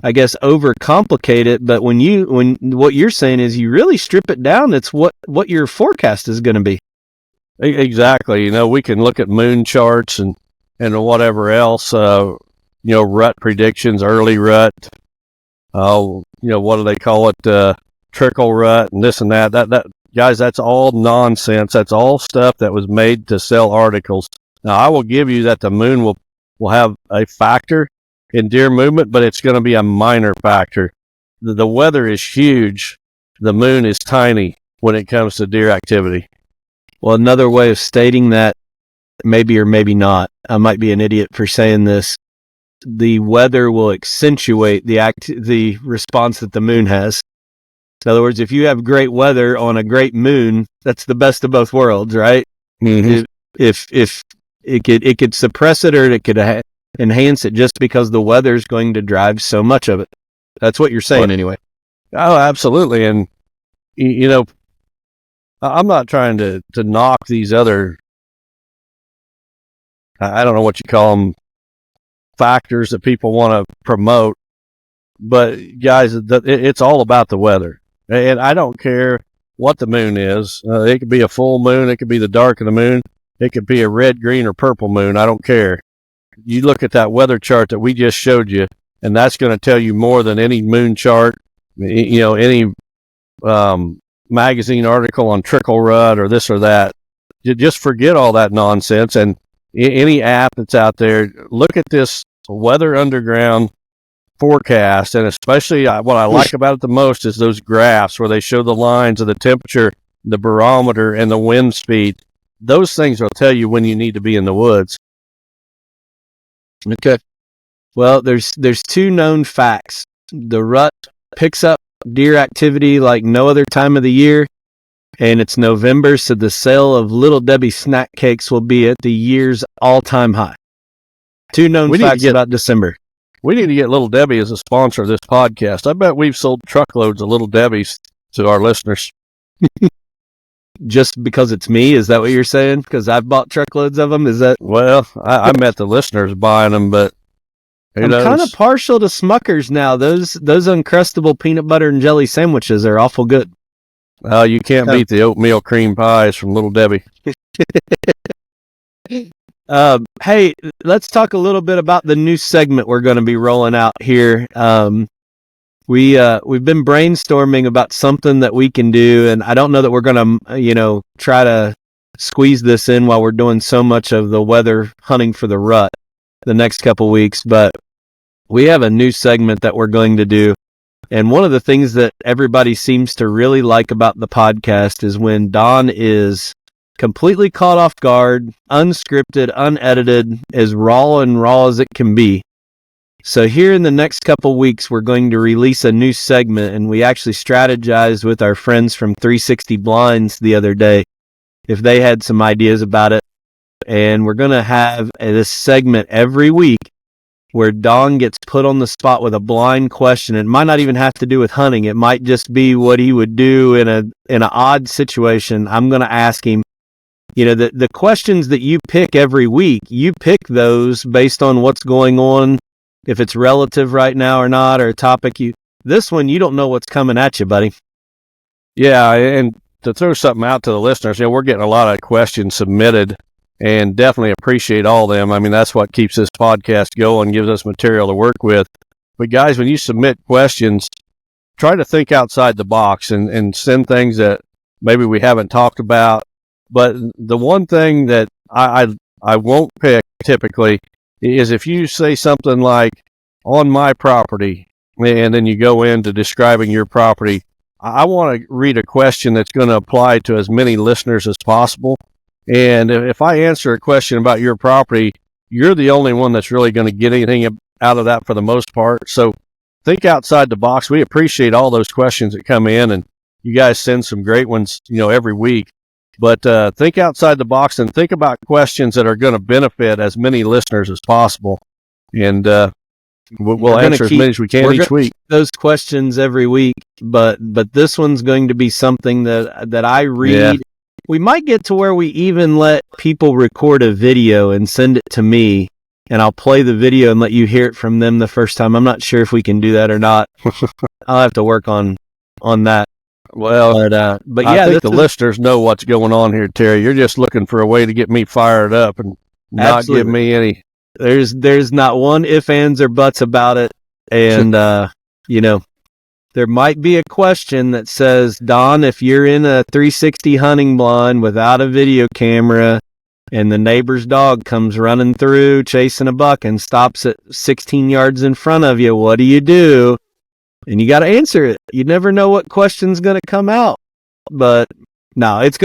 I guess, overcomplicate it. But when what you're saying is you really strip it down, it's what your forecast is going to be. Exactly. We can look at moon charts and whatever else, rut predictions, early rut, what do they call it? Trickle rut and this and that. That guys, that's all nonsense. That's all stuff that was made to sell articles. Now, I will give you that the moon will have a factor in deer movement, but it's going to be a minor factor. The weather is huge. The moon is tiny when it comes to deer activity. Well, another way of stating that, maybe or maybe not, I might be an idiot for saying this, the weather will accentuate the response that the moon has. In other words, if you have great weather on a great moon, that's the best of both worlds, right? Mm-hmm. If it could suppress it, or it could enhance it just because the weather's going to drive so much of it. That's what you're saying, anyway. Oh, absolutely. And I'm not trying to knock these other, I don't know what you call them, factors that people want to promote, but guys, it's all about the weather. And I don't care what the moon is. It could be a full moon. It could be the dark of the moon. It could be a red, green, or purple moon. I don't care. You look at that weather chart that we just showed you, and that's going to tell you more than any moon chart, any magazine article on trickle rut or this or that. You just forget all that nonsense. And any app that's out there, look at this Weather Underground forecast, and especially what I like about it the most is those graphs where they show the lines of the temperature, the barometer, and the wind speed. Those things will tell you when you need to be in the woods. Okay. Well, there's two known facts. The rut picks up deer activity like no other time of the year, and it's November, so the sale of Little Debbie snack cakes will be at the year's all-time high. 2 known facts about December. We need to get Little Debbie as a sponsor of this podcast. I bet we've sold truckloads of Little Debbies to our listeners. Just because it's me? Is that what you're saying? Because I've bought truckloads of them? Is that? Well, I met the listeners buying them, but I'm kind of partial to Smuckers now. Those Uncrustable peanut butter and jelly sandwiches are awful good. You can't beat the oatmeal cream pies from Little Debbie. Hey, let's talk a little bit about the new segment we're going to be rolling out here. We've been brainstorming about something that we can do, and I don't know that we're going to, try to squeeze this in while we're doing so much of the weather hunting for the rut the next couple weeks, but we have a new segment that we're going to do. And one of the things that everybody seems to really like about the podcast is when Don is completely caught off guard, unscripted, unedited, as raw as it can be. So here in the next couple weeks, we're going to release a new segment, and we actually strategized with our friends from 360 Blinds the other day if they had some ideas about it. And we're going to have this segment every week where Don gets put on the spot with a blind question. It might not even have to do with hunting. It might just be what he would do in an odd situation. I'm going to ask him, the questions that you pick every week, you pick those based on what's going on, if it's relative right now or not, or a topic. This one, you don't know what's coming at you, buddy. Yeah, and to throw something out to the listeners, we're getting a lot of questions submitted, and definitely appreciate all of them. I mean, that's what keeps this podcast going, gives us material to work with. But guys, when you submit questions, try to think outside the box and send things that maybe we haven't talked about. But the one thing that I won't pick typically is if you say something like, on my property, and then you go into describing your property, I want to read a question that's going to apply to as many listeners as possible. And if I answer a question about your property, you're the only one that's really going to get anything out of that for the most part. So think outside the box. We appreciate all those questions that come in, and you guys send some great ones, every week. But think outside the box and think about questions that are going to benefit as many listeners as possible. And we'll answer as many as we can each week. Those questions every week, but this one's going to be something that I read. Yeah. We might get to where we even let people record a video and send it to me, and I'll play the video and let you hear it from them the first time. I'm not sure if we can do that or not. I'll have to work on that. Well, but yeah, I think the listeners know what's going on here, Terry. You're just looking for a way to get me fired up and not give me any. There's not one if, ands, or buts about it. And, there might be a question that says, Don, if you're in a 360 hunting blind without a video camera and the neighbor's dog comes running through chasing a buck and stops at 16 yards in front of you, what do you do? And you got to answer it. You never know what question's going to come out. But no, I think it's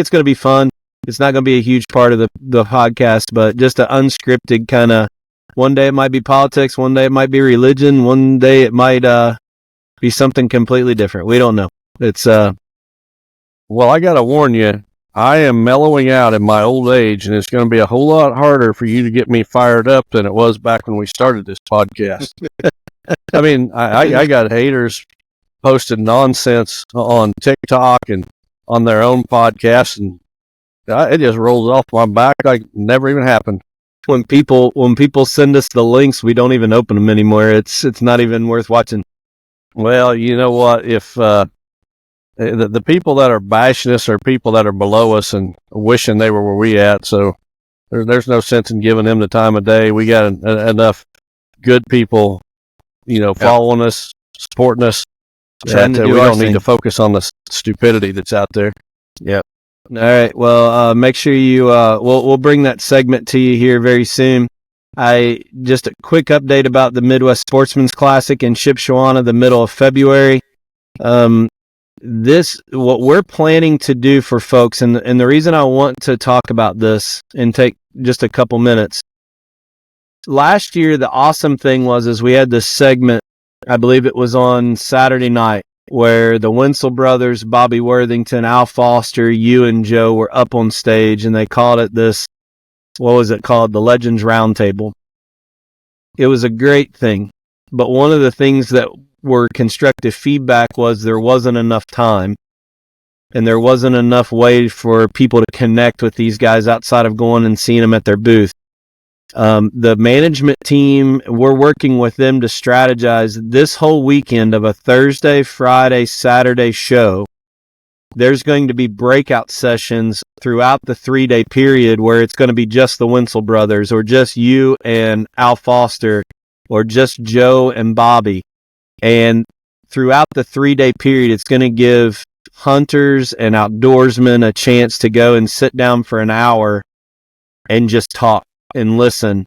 going to be fun. It's not going to be a huge part of the podcast, but just an unscripted kind of, one day it might be politics, one day it might be religion, one day it might be something completely different. We don't know. It's well, I got to warn you, I am mellowing out in my old age, and it's going to be a whole lot harder for you to get me fired up than it was back when we started this podcast. I mean, I got haters posting nonsense on TikTok and on their own podcasts, and it just rolls off my back like it never even happened. When people send us the links, we don't even open them anymore. It's not even worth watching. Well, you know what? If the people that are bashing us are people that are below us and wishing they were where we at, so there's no sense in giving them the time of day. We got enough good people, following us, supporting us. We don't need to focus on the stupidity that's out there. Yep. All right. Well, make sure you. We'll bring that segment to you here very soon. Just a quick update about the Midwest Sportsman's Classic in Shipshewana, the middle of February. What we're planning to do for folks, and the reason I want to talk about this and take just a couple minutes. Last year, the awesome thing was we had this segment. I believe it was on Saturday night, where the Winsel brothers, Bobby Worthington, Al Foster, you and Joe were up on stage, and they called it this, what was it called? The Legends Roundtable. It was a great thing. But one of the things that were constructive feedback was there wasn't enough time, and there wasn't enough way for people to connect with these guys outside of going and seeing them at their booth. The management team, we're working with them to strategize this whole weekend of a Thursday, Friday, Saturday show. There's going to be breakout sessions throughout the 3-day period where it's going to be just the Winsel brothers, or just you and Al Foster, or just Joe and Bobby. And throughout the 3-day period, it's going to give hunters and outdoorsmen a chance to go and sit down for an hour and just talk and listen.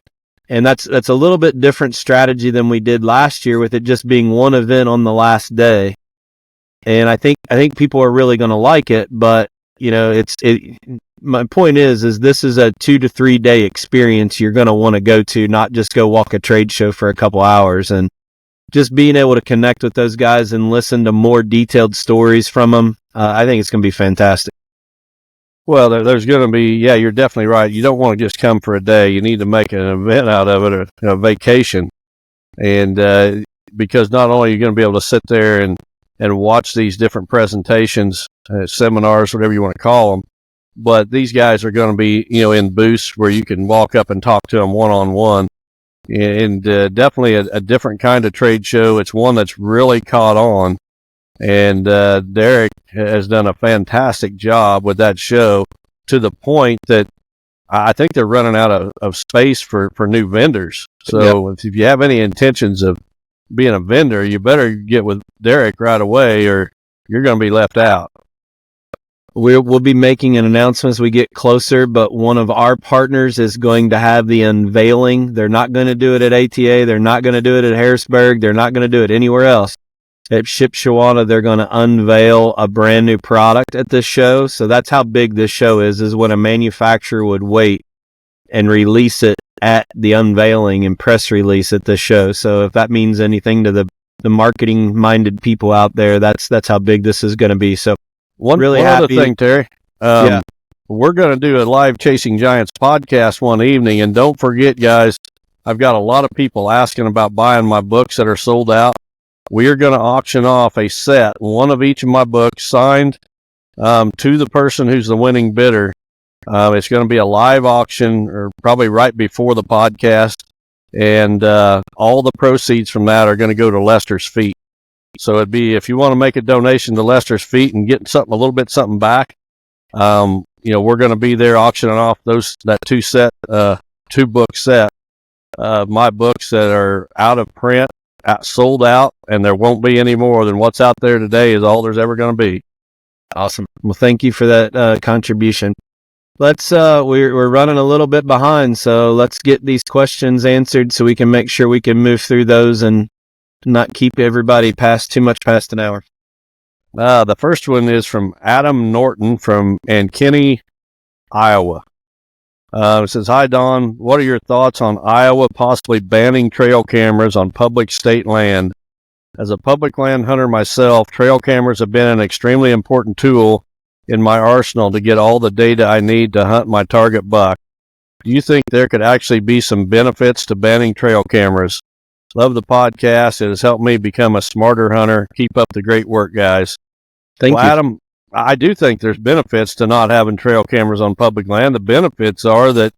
And that's a little bit different strategy than we did last year, with it just being one event on the last day. And I think people are really going to like it, but you know, my point is this is a 2 to 3 day experience you're going to want to go to, not just go walk a trade show for a couple hours. And just being able to connect with those guys and listen to more detailed stories from them, I think it's going to be fantastic. Well, there's going to be, yeah, you're definitely right. You don't want to just come for a day. You need to make an event out of it, a vacation. And because not only are you going to be able to sit there and watch these different presentations, seminars, whatever you want to call them, but these guys are going to be, in booths where you can walk up and talk to them one-on-one. And definitely a different kind of trade show. It's one that's really caught on. And Derek has done a fantastic job with that show, to the point that I think they're running out of space for new vendors. So If you have any intentions of being a vendor, you better get with Derek right away, or you're going to be left out. We'll be making an announcement as we get closer, but one of our partners is going to have the unveiling. They're not going to do it at ATA. They're not going to do it at Harrisburg. They're not going to do it anywhere else. At Shipshewana, they're going to unveil a brand new product at this show. So that's how big this show is when a manufacturer would wait and release it at the unveiling and press release at the show. So if that means anything to the marketing-minded people out there, that's how big this is going to be. So one other thing, Terry. We're going to do a live Chasing Giants podcast one evening, and don't forget, guys, I've got a lot of people asking about buying my books that are sold out. We are going to auction off a set, one of each of my books, signed to the person who's the winning bidder. It's going to be a live auction, or probably right before the podcast, and all the proceeds from that are going to go to Lester's Feet. So it'd be, if you want to make a donation to Lester's Feet and get a little bit something back, we're going to be there auctioning off that two book set, my books that are out of print, sold out, and there won't be any more than what's out there today is all there's ever going to be. Awesome. Well, thank you for that contribution. Let's we're running a little bit behind, so let's get these questions answered so we can make sure we can move through those and not keep everybody too much past an hour. The first one is from Adam Norton from Ankeny, Iowa. It says, "Hi, Don. What are your thoughts on Iowa possibly banning trail cameras on public state land? As a public land hunter myself, trail cameras have been an extremely important tool in my arsenal to get all the data I need to hunt my target buck. Do you think there could actually be some benefits to banning trail cameras? Love the podcast. It has helped me become a smarter hunter. Keep up the great work, guys." Thank you. Adam, I do think there's benefits to not having trail cameras on public land. The benefits are that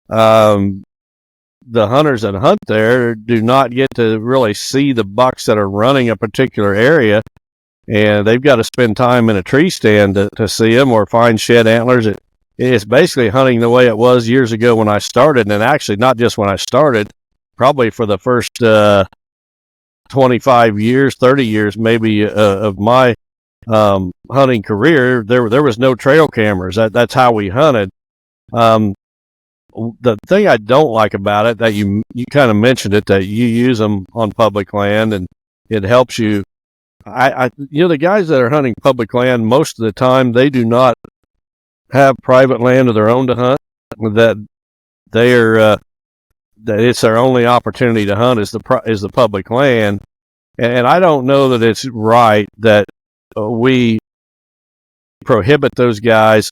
the hunters that hunt there do not get to really see the bucks that are running a particular area, and they've got to spend time in a tree stand to see them or find shed antlers. It's basically hunting the way it was years ago when I started, and actually not just when I started, probably for the first 25 years, 30 years maybe of my hunting career, there was no trail cameras. That's how we hunted. The thing I don't like about it, that you kind of mentioned it, that you use them on public land and it helps you. The guys that are hunting public land, most of the time they do not have private land of their own to hunt. That they are that it's their only opportunity to hunt is the public land. And I don't know that it's right that we prohibit those guys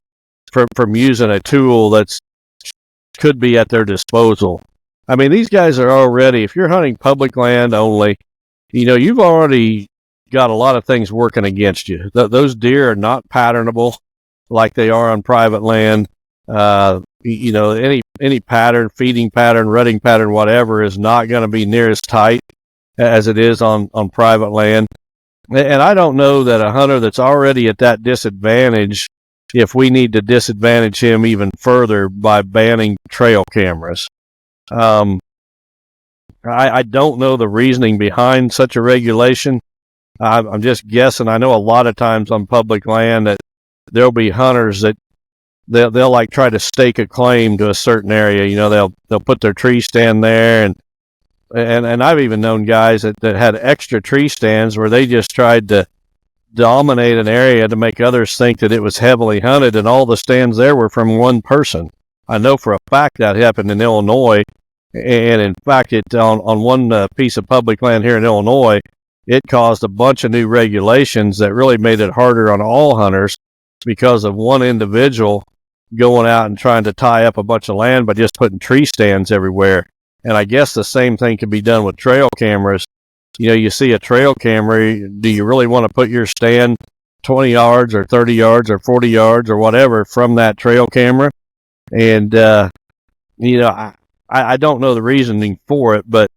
from using a tool that's could be at their disposal. I mean, these guys are already, if you're hunting public land only, you've already got a lot of things working against you. Those deer are not patternable like they are on private land. Any pattern, feeding pattern, rutting pattern, whatever, is not going to be near as tight as it is on private land. And I don't know that a hunter that's already at that disadvantage, if we need to disadvantage him even further by banning trail cameras. I don't know the reasoning behind such a regulation. I'm just guessing. I know a lot of times on public land that there'll be hunters that they'll like try to stake a claim to a certain area. They'll put their tree stand there, and I've even known guys that had extra tree stands where they just tried to dominate an area to make others think that it was heavily hunted, and all the stands there were from one person. I know for a fact that happened in Illinois, and in fact, it on one piece of public land here in Illinois, it caused a bunch of new regulations that really made it harder on all hunters because of one individual going out and trying to tie up a bunch of land by just putting tree stands everywhere. And I guess the same thing can be done with trail cameras. You see a trail camera, do you really want to put your stand 20 yards or 30 yards or 40 yards or whatever from that trail camera? And, I don't know the reasoning for it, but,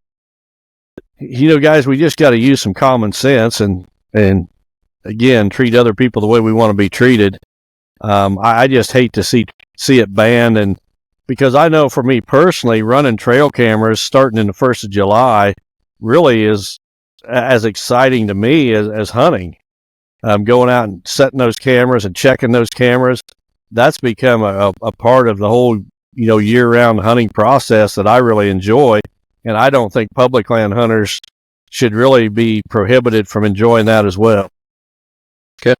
guys, we just got to use some common sense and again, treat other people the way we want to be treated. I just hate to see it banned, and because I know for me personally, running trail cameras starting in the 1st of July really is as exciting to me as hunting. Going out and setting those cameras and checking those cameras, that's become a part of the whole, year-round hunting process that I really enjoy. And I don't think public land hunters should really be prohibited from enjoying that as well. Okay.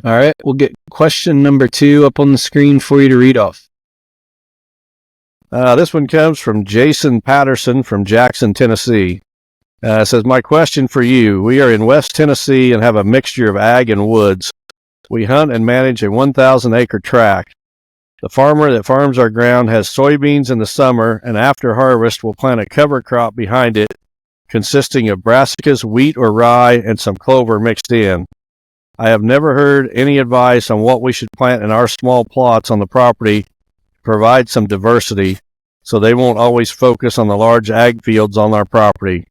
All right. We'll get question number 2 up on the screen for you to read off. This one comes from Jason Patterson from Jackson, Tennessee. It says, my question for you, we are in West Tennessee and have a mixture of ag and woods. We hunt and manage a 1,000-acre tract. The farmer that farms our ground has soybeans in the summer, and after harvest will plant a cover crop behind it consisting of brassicas, wheat or rye, and some clover mixed in. I have never heard any advice on what we should plant in our small plots on the property to provide some diversity so they won't always focus on the large ag fields on our property.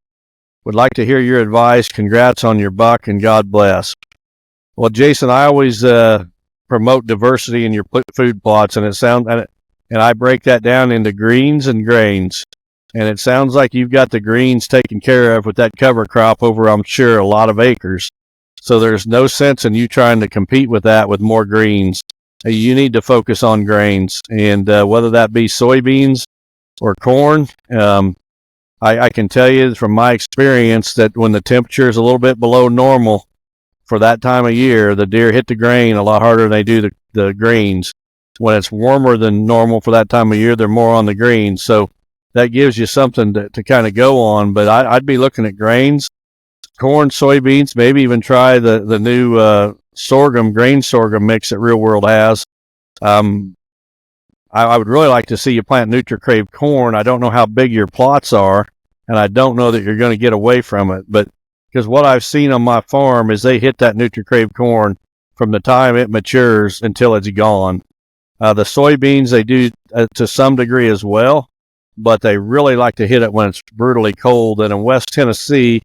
Would like to hear your advice. Congrats on your buck, and God bless. Well, Jason, I always promote diversity in your food plots, and I break that down into greens and grains. And it sounds like you've got the greens taken care of with that cover crop over, I'm sure, a lot of acres. So there's no sense in you trying to compete with that with more greens. You need to focus on grains, and whether that be soybeans or corn. I can tell you from my experience that when the temperature is a little bit below normal for that time of year, the deer hit the grain a lot harder than they do the greens. When it's warmer than normal for that time of year, they're more on the greens. So that gives you something to kind of go on. But I'd be looking at grains, corn, soybeans, maybe even try the new grain sorghum mix that Real World has. I would really like to see you plant NutriCrave corn. I don't know how big your plots are, and I don't know that you're going to get away from it. But because what I've seen on my farm is they hit that NutriCrave corn from the time it matures until it's gone. The soybeans, they do to some degree as well, but they really like to hit it when it's brutally cold. And in West Tennessee,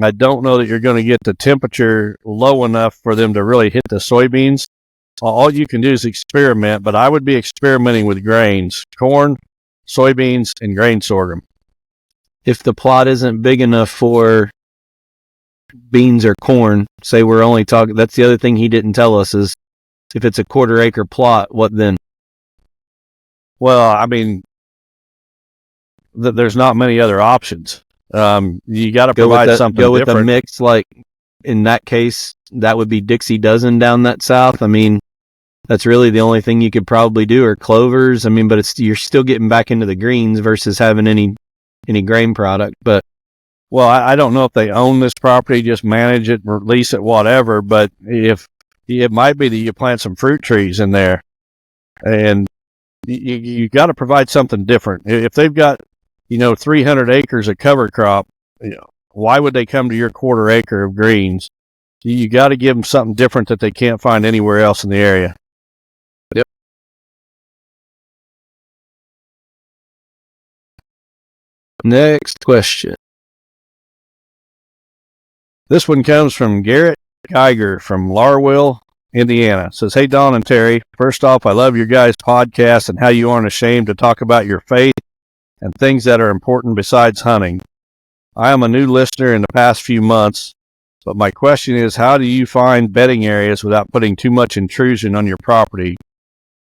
I don't know that you're going to get the temperature low enough for them to really hit the soybeans. All you can do is experiment, but I would be experimenting with grains, corn, soybeans, and grain sorghum. If the plot isn't big enough for beans or corn, say we're only talking, that's the other thing he didn't tell us is if it's a 1/4 acre plot, what then? Well, I mean, there's not many other options. You got to provide something different. Go with different. a mix, like in that case, that would be Dixie Dozen down that south. I mean, that's really the only thing you could probably do, or clovers. I mean, but you're still getting back into the greens versus having any grain product. But Well, I don't know if they own this property, just manage it, or lease it, whatever. But if it might be that you plant some fruit trees in there, and you got to provide something different. If they've got 300 acres of cover crop, why would they come to your quarter acre of greens? You got to give them something different that they can't find anywhere else in the area. Yep. Next question. This one comes from Garrett Geiger from Larwell, Indiana. It says, "Hey, Don and Terry, first off, I love your guys' podcast and how you aren't ashamed to talk about your faith and things that are important besides hunting. I am a new listener in the past few months, but my question is, how do you find bedding areas without putting too much intrusion on your property?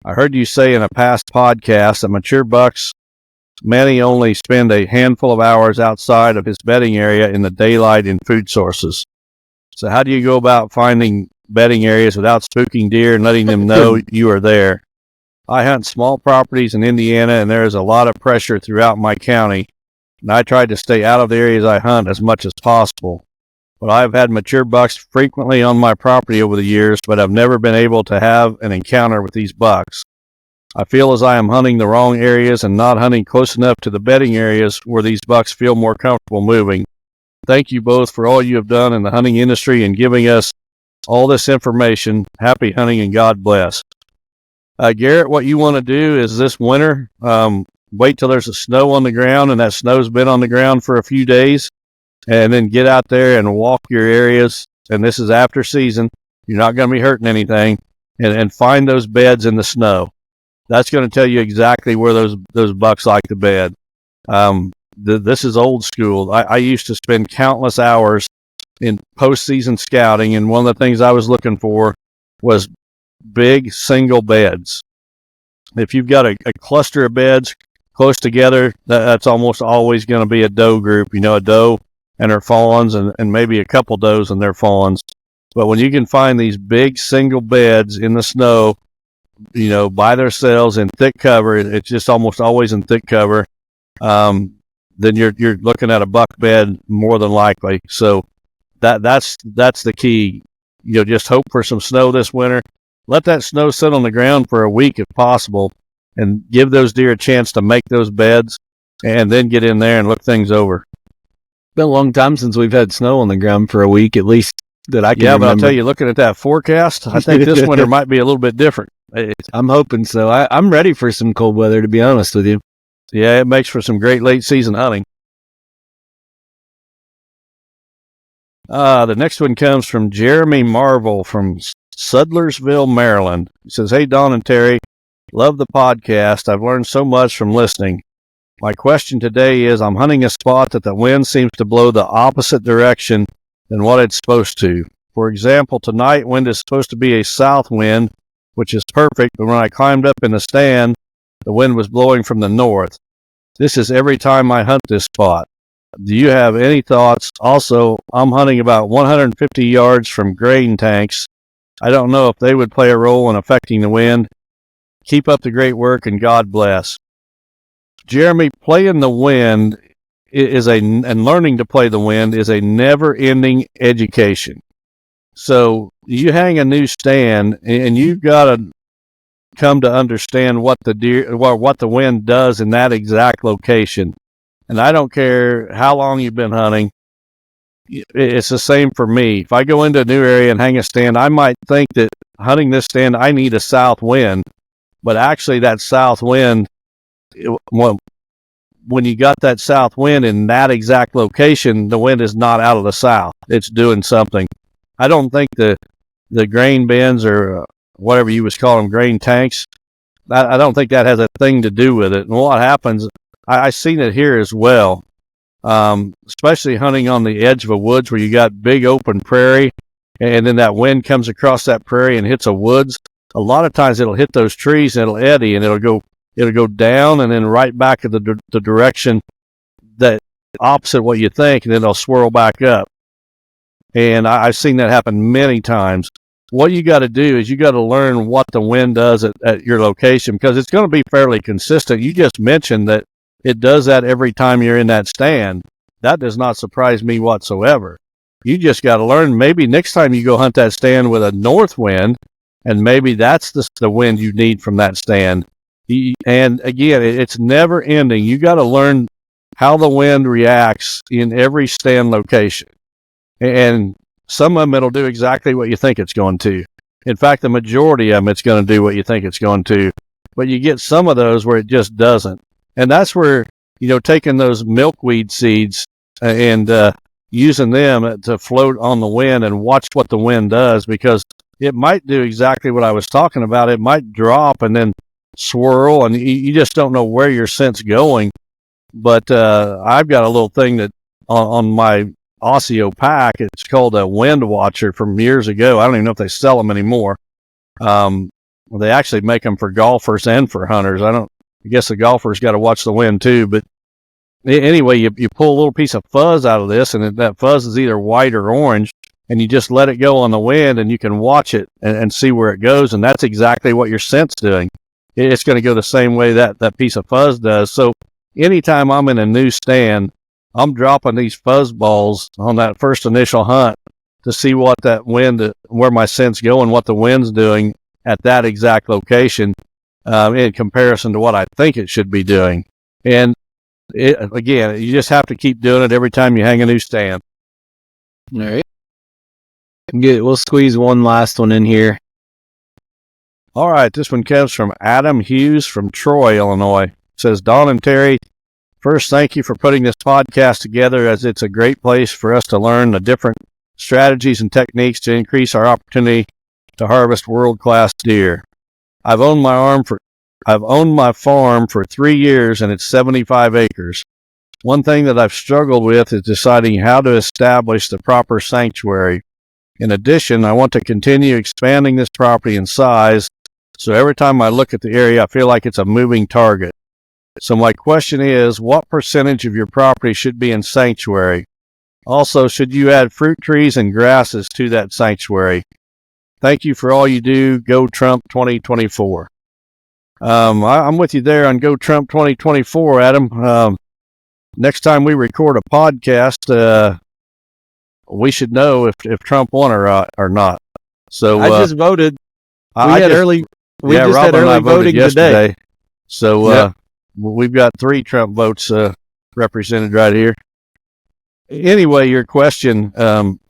I heard you say in a past podcast that mature bucks, many only spend a handful of hours outside of his bedding area in the daylight and food sources. So how do you go about finding bedding areas without spooking deer and letting them know you are there? I hunt small properties in Indiana, and there is a lot of pressure throughout my county, and I try to stay out of the areas I hunt as much as possible. But I've had mature bucks frequently on my property over the years, but I've never been able to have an encounter with these bucks. I feel as I am hunting the wrong areas and not hunting close enough to the bedding areas where these bucks feel more comfortable moving. Thank you both for all you have done in the hunting industry and giving us all this information. Happy hunting and God bless." Garrett, what you want to do is this winter, wait till there's a snow on the ground and that snow's been on the ground for a few days, and then get out there and walk your areas. And this is after season. You're not going to be hurting anything, and find those beds in the snow. That's going to tell you exactly where those bucks like to bed. This is old school. I used to spend countless hours in postseason scouting, and one of the things I was looking for was big single beds. If you've got a cluster of beds close together, that's almost always going to be a doe group. A doe and her fawns, and maybe a couple does and their fawns. But when you can find these big single beds in the snow, by themselves in thick cover, it's just almost always in thick cover, then you're looking at a buck bed more than likely. So that's the key. Just hope for some snow this winter. Let that snow sit on the ground for a week if possible, and give those deer a chance to make those beds, and then get in there and look things over. Been a long time since we've had snow on the ground for a week, at least that I can remember. But I'll tell you, looking at that forecast, I think this winter might be a little bit different. I'm hoping so. I'm ready for some cold weather, to be honest with you. Yeah, it makes for some great late season hunting. The next one comes from Jeremy Marvel from Sudlersville, Maryland. He says, "Hey, Don and Terry, love the podcast. I've learned so much from listening. My question today is, I'm hunting a spot that the wind seems to blow the opposite direction than what it's supposed to. For example, tonight wind is supposed to be a south wind, which is perfect, but when I climbed up in the stand, the wind was blowing from the north. This is every time I hunt this spot. Do you have any thoughts? Also, I'm hunting about 150 yards from grain tanks. I don't know if they would play a role in affecting the wind. Keep up the great work and God bless." Jeremy, playing the wind and learning to play the wind is a never-ending education. So you hang a new stand, and you've got to come to understand what the wind does in that exact location. And I don't care how long you've been hunting. It's the same for me. If I go into a new area and hang a stand, I might think that hunting this stand, I need a south wind. But actually that south wind, when you got that south wind in that exact location, the wind is not out of the south. It's doing something. I don't think the grain bins or whatever you was calling them, grain tanks, I don't think that has a thing to do with it. And what happens, I've seen it here as well, especially hunting on the edge of a woods where you got big open prairie, and then that wind comes across that prairie and hits a woods. A lot of times it'll hit those trees and it'll eddy, and it'll go down and then right back in the direction that opposite what you think, and then it'll swirl back up. And I've seen that happen many times. What you got to do is you got to learn what the wind does at your location, because it's going to be fairly consistent. You just mentioned that it does that every time you're in that stand. that does not surprise me whatsoever. You just got to learn, maybe next time you go hunt that stand with a north wind, and maybe that's the wind you need from that stand. And again, it's never ending. You got to learn how the wind reacts in every stand location. And some of them, it'll do exactly what you think it's going to. In fact, the majority of them, it's going to do what you think it's going to. But you get some of those where it just doesn't. And that's where, taking those milkweed seeds and using them to float on the wind and watch what the wind does, because it might do exactly what I was talking about. It might drop and then swirl, and you just don't know where your scent's going. But I've got a little thing that on my Osseo pack, it's called a wind watcher from years ago. I don't even know if they sell them anymore. They actually make them for golfers and for hunters. I guess the golfers got to watch the wind too. But anyway, you pull a little piece of fuzz out of this, and that fuzz is either white or orange, and you just let it go on the wind, and you can watch it and see where it goes. And that's exactly what your scent's doing. It's going to go the same way that piece of fuzz does. So anytime I'm in a new stand, I'm dropping these fuzz balls on that first initial hunt to see what that wind, where my scent's going, what the wind's doing at that exact location in comparison to what I think it should be doing. And again, you just have to keep doing it every time you hang a new stand. All right. We'll squeeze one last one in here. All right. This one comes from Adam Hughes from Troy, Illinois. It says, Don and Terry, first, thank you for putting this podcast together, as it's a great place for us to learn the different strategies and techniques to increase our opportunity to harvest world-class deer. I've owned my farm for 3 years, and it's 75 acres. One thing that I've struggled with is deciding how to establish the proper sanctuary. In addition, I want to continue expanding this property in size, so every time I look at the area, I feel like it's a moving target. So my question is, what percentage of your property should be in sanctuary? Also, should you add fruit trees and grasses to that sanctuary? Thank you for all you do. Go Trump 2024. I'm with you there on Go Trump 2024, Adam. Next time we record a podcast, we should know if Trump won or not. So I just voted. We just had early voting today. So we've got 3 Trump votes represented right here. Anyway, your question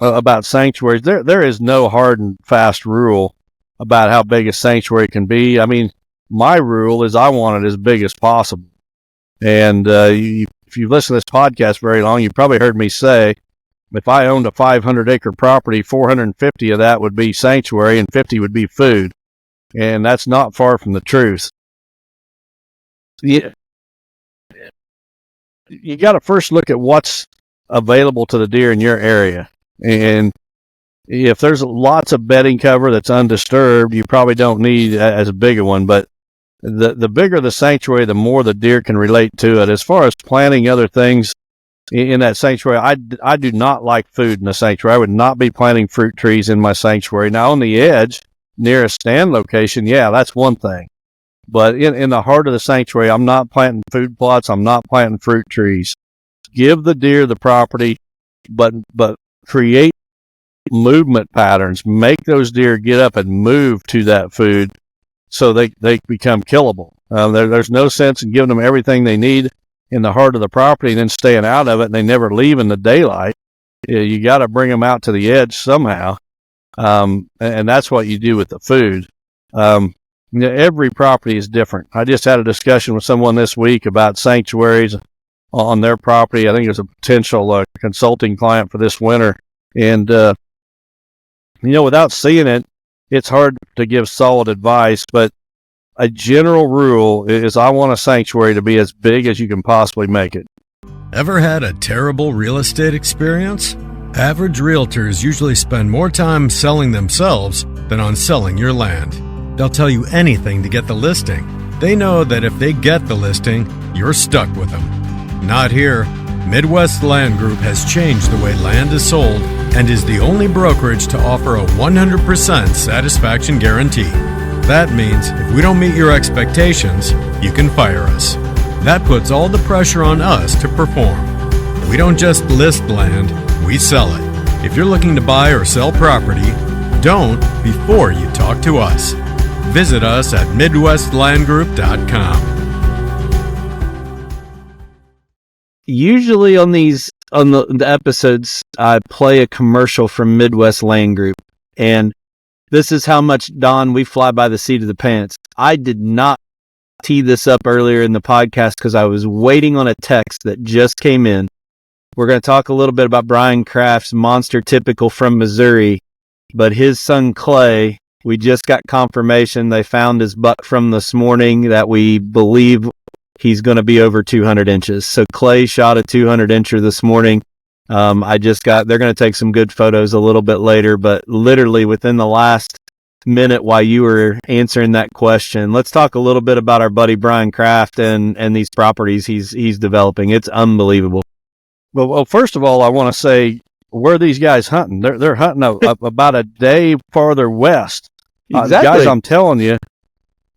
about sanctuaries, there is no hard and fast rule about how big a sanctuary can be. I mean, my rule is I want it as big as possible. And if you've listened to this podcast very long, you've probably heard me say, if I owned a 500-acre property, 450 of that would be sanctuary and 50 would be food. And that's not far from the truth. You got to first look at what's available to the deer in your area. And if there's lots of bedding cover that's undisturbed, you probably don't need as big a one. But the bigger the sanctuary, the more the deer can relate to it. As far as planting other things in that sanctuary, I do not like food in the sanctuary. I would not be planting fruit trees in my sanctuary. Now, on the edge, near a stand location, yeah, that's one thing. But in the heart of the sanctuary, I'm not planting food plots. I'm not planting fruit trees. Give the deer the property, but create movement patterns. Make those deer get up and move to that food so they become killable. There's no sense in giving them everything they need in the heart of the property and then staying out of it, and they never leave in the daylight. You got to bring them out to the edge somehow, and that's what you do with the food. Every property is different. I just had a discussion with someone this week about sanctuaries on their property. I think it was a potential consulting client for this winter. And, without seeing it, it's hard to give solid advice. But a general rule is I want a sanctuary to be as big as you can possibly make it. Ever had a terrible real estate experience? Average realtors usually spend more time selling themselves than on selling your land. They'll tell you anything to get the listing. They know that if they get the listing, you're stuck with them. Not here. Midwest Land Group has changed the way land is sold and is the only brokerage to offer a 100% satisfaction guarantee. That means if we don't meet your expectations, you can fire us. That puts all the pressure on us to perform. We don't just list land, we sell it. If you're looking to buy or sell property, don't before you talk to us. Visit us at MidwestLandGroup.com. Usually on the episodes, I play a commercial from Midwest Land Group, and this is how much, Don, we fly by the seat of the pants. I did not tee this up earlier in the podcast because I was waiting on a text that just came in. We're going to talk a little bit about Brian Kraft's Monster Typical from Missouri, but his son Clay, we just got confirmation they found his buck from this morning that we believe he's going to be over 200 inches. So Clay shot a 200 incher this morning. They're going to take some good photos a little bit later, but literally within the last minute while you were answering that question, let's talk a little bit about our buddy Brian Kraft and these properties he's developing. It's unbelievable. Well, first of all, I want to say, where are these guys hunting? They're hunting about a day farther west. Exactly. Guys, I'm telling you,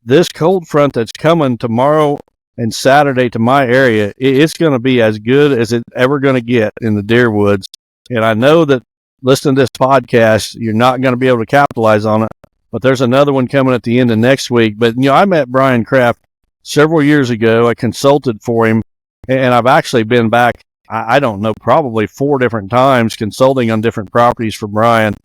this cold front that's coming tomorrow and Saturday to my area, it's going to be as good as it's ever going to get in the deer woods. And I know that listening to this podcast, you're not going to be able to capitalize on it, but there's another one coming at the end of next week. But, I met Brian Kraft several years ago. I consulted for him, and I've actually been back, I don't know, probably 4 different times consulting on different properties for Brian.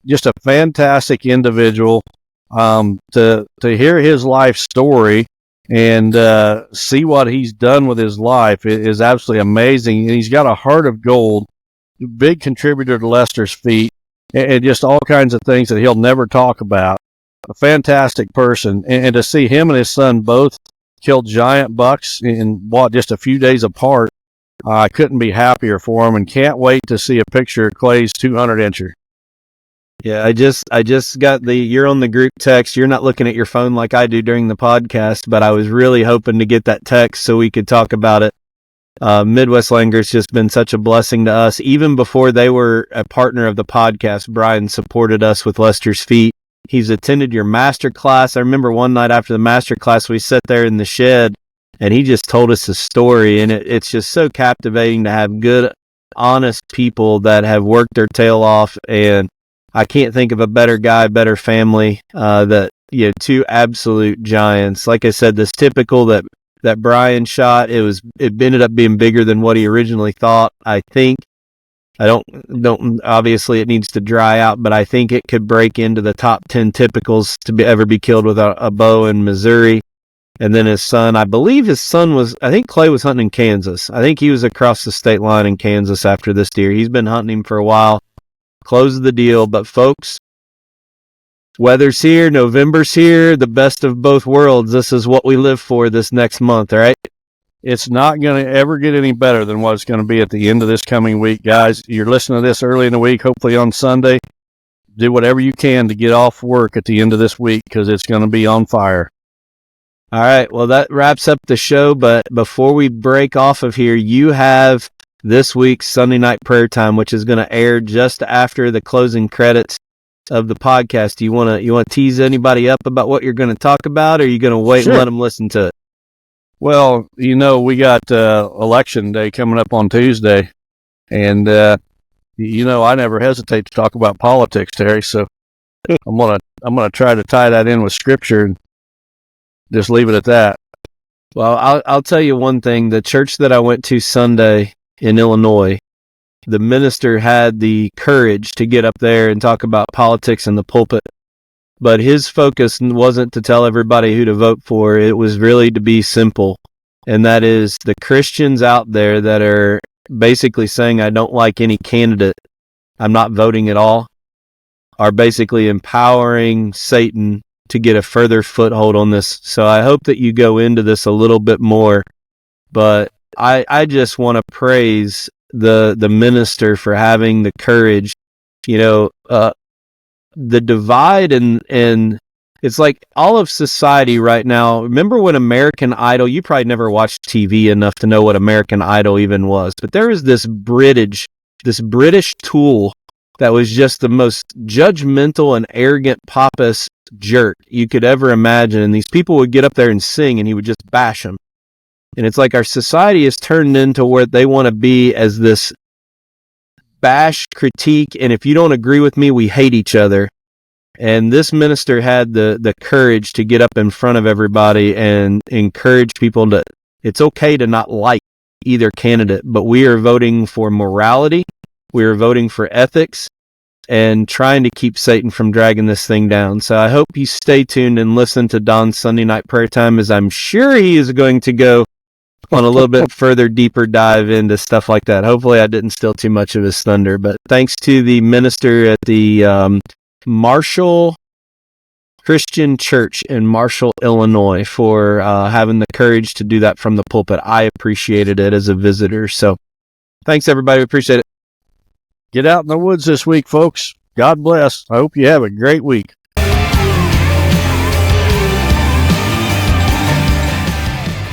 Just a fantastic individual. To hear his life story and see what he's done with his life is absolutely amazing. And he's got a heart of gold, big contributor to Lester's feet, and just all kinds of things that he'll never talk about. A fantastic person. And to see him and his son both kill giant bucks in just a few days apart, I couldn't be happier for him, and can't wait to see a picture of Clay's 200 incher. Yeah, I just got you're on the group text. You're not looking at your phone like I do during the podcast, but I was really hoping to get that text so we could talk about it. Midwest Langer's just been such a blessing to us. Even before they were a partner of the podcast, Brian supported us with Lester's Feet. He's attended your master class. I remember one night after the master class, we sat there in the shed and he just told us his story. And it's just so captivating to have good, honest people that have worked their tail off. And I can't think of a better guy, better family, two absolute giants. Like I said, this typical that Brian shot, it ended up being bigger than what he originally thought. I think, obviously it needs to dry out, but I think it could break into the top 10 typicals to ever be killed with a bow in Missouri. And then his son, I think Clay was hunting in Kansas. I think he was across the state line in Kansas after this deer. He's been hunting him for a while. Close the deal. But folks, weather's here, November's here, the best of both worlds. This is what we live for this next month, all right? It's not going to ever get any better than what it's going to be at the end of this coming week, guys. You're listening to this early in the week, hopefully on Sunday. Do whatever you can to get off work at the end of this week, because it's going to be on fire. All right, well, that wraps up the show, but before we break off of here, you have this week's Sunday Night Prayer Time, which is going to air just after the closing credits of the podcast. You want to tease anybody up about what you're going to talk about, or are you going to wait and let them listen to it? Well, we got election day coming up on Tuesday, and I never hesitate to talk about politics, Terry. So I'm gonna try to tie that in with Scripture and just leave it at that. Well, I'll tell you one thing. The church that I went to Sunday in Illinois, the minister had the courage to get up there and talk about politics in the pulpit. But his focus wasn't to tell everybody who to vote for. It was really to be simple. And that is the Christians out there that are basically saying, I don't like any candidate, I'm not voting at all, are basically empowering Satan to get a further foothold on this. So I hope that you go into this a little bit more. But I just want to praise the minister for having the courage. The divide and it's like all of society right now. Remember when American Idol, you probably never watched TV enough to know what American Idol even was, but there was this British tool that was just the most judgmental and arrogant pompous jerk you could ever imagine. And these people would get up there and sing and he would just bash them. And it's like our society is turned into where they want to be as this bash, critique, and if you don't agree with me, we hate each other. And this minister had the courage to get up in front of everybody and encourage people that it's okay to not like either candidate, but we are voting for morality, we are voting for ethics, and trying to keep Satan from dragging this thing down. So I hope you stay tuned and listen to Don's Sunday night prayer time, as I'm sure he is going to go on a little bit further, deeper dive into stuff like that. Hopefully I didn't steal too much of his thunder, but thanks to the minister at the Marshall Christian Church in Marshall, Illinois, for having the courage to do that from the pulpit. I appreciated it as a visitor. So thanks, everybody. We appreciate it. Get out in the woods this week, folks. God bless. I hope you have a great week.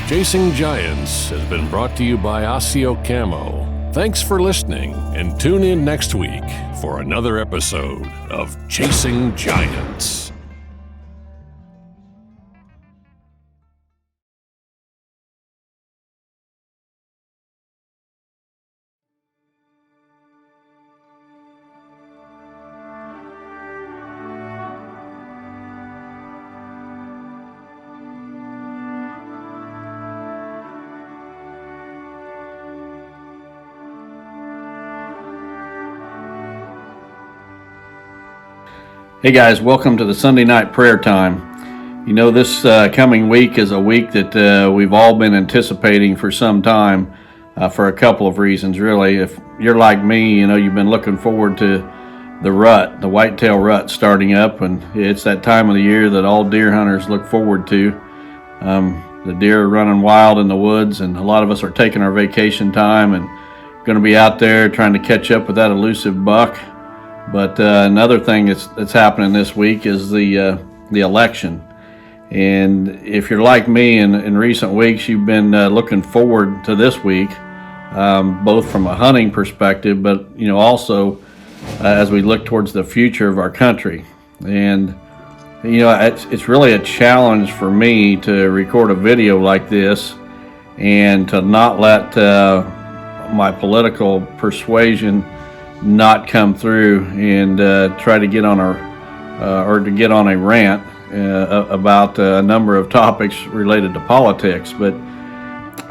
Chasing Giants has been brought to you by Osseo Camo. Thanks for listening, and tune in next week for another episode of Chasing Giants. Hey guys, welcome to the Sunday night prayer time. You know, this coming week is a week that we've all been anticipating for some time for a couple of reasons, really. If you're like me, you know, you've been looking forward to the whitetail rut starting up, and it's that time of the year that all deer hunters look forward to. The deer are running wild in the woods, and a lot of us are taking our vacation time and going to be out there trying to catch up with that elusive buck. But another thing that's happening this week is the election. And if you're like me, in recent weeks, you've been looking forward to this week, both from a hunting perspective, but you know, also as we look towards the future of our country. And you know, it's really a challenge for me to record a video like this and to not let my political persuasion not come through and try to get on a rant about a number of topics related to politics. But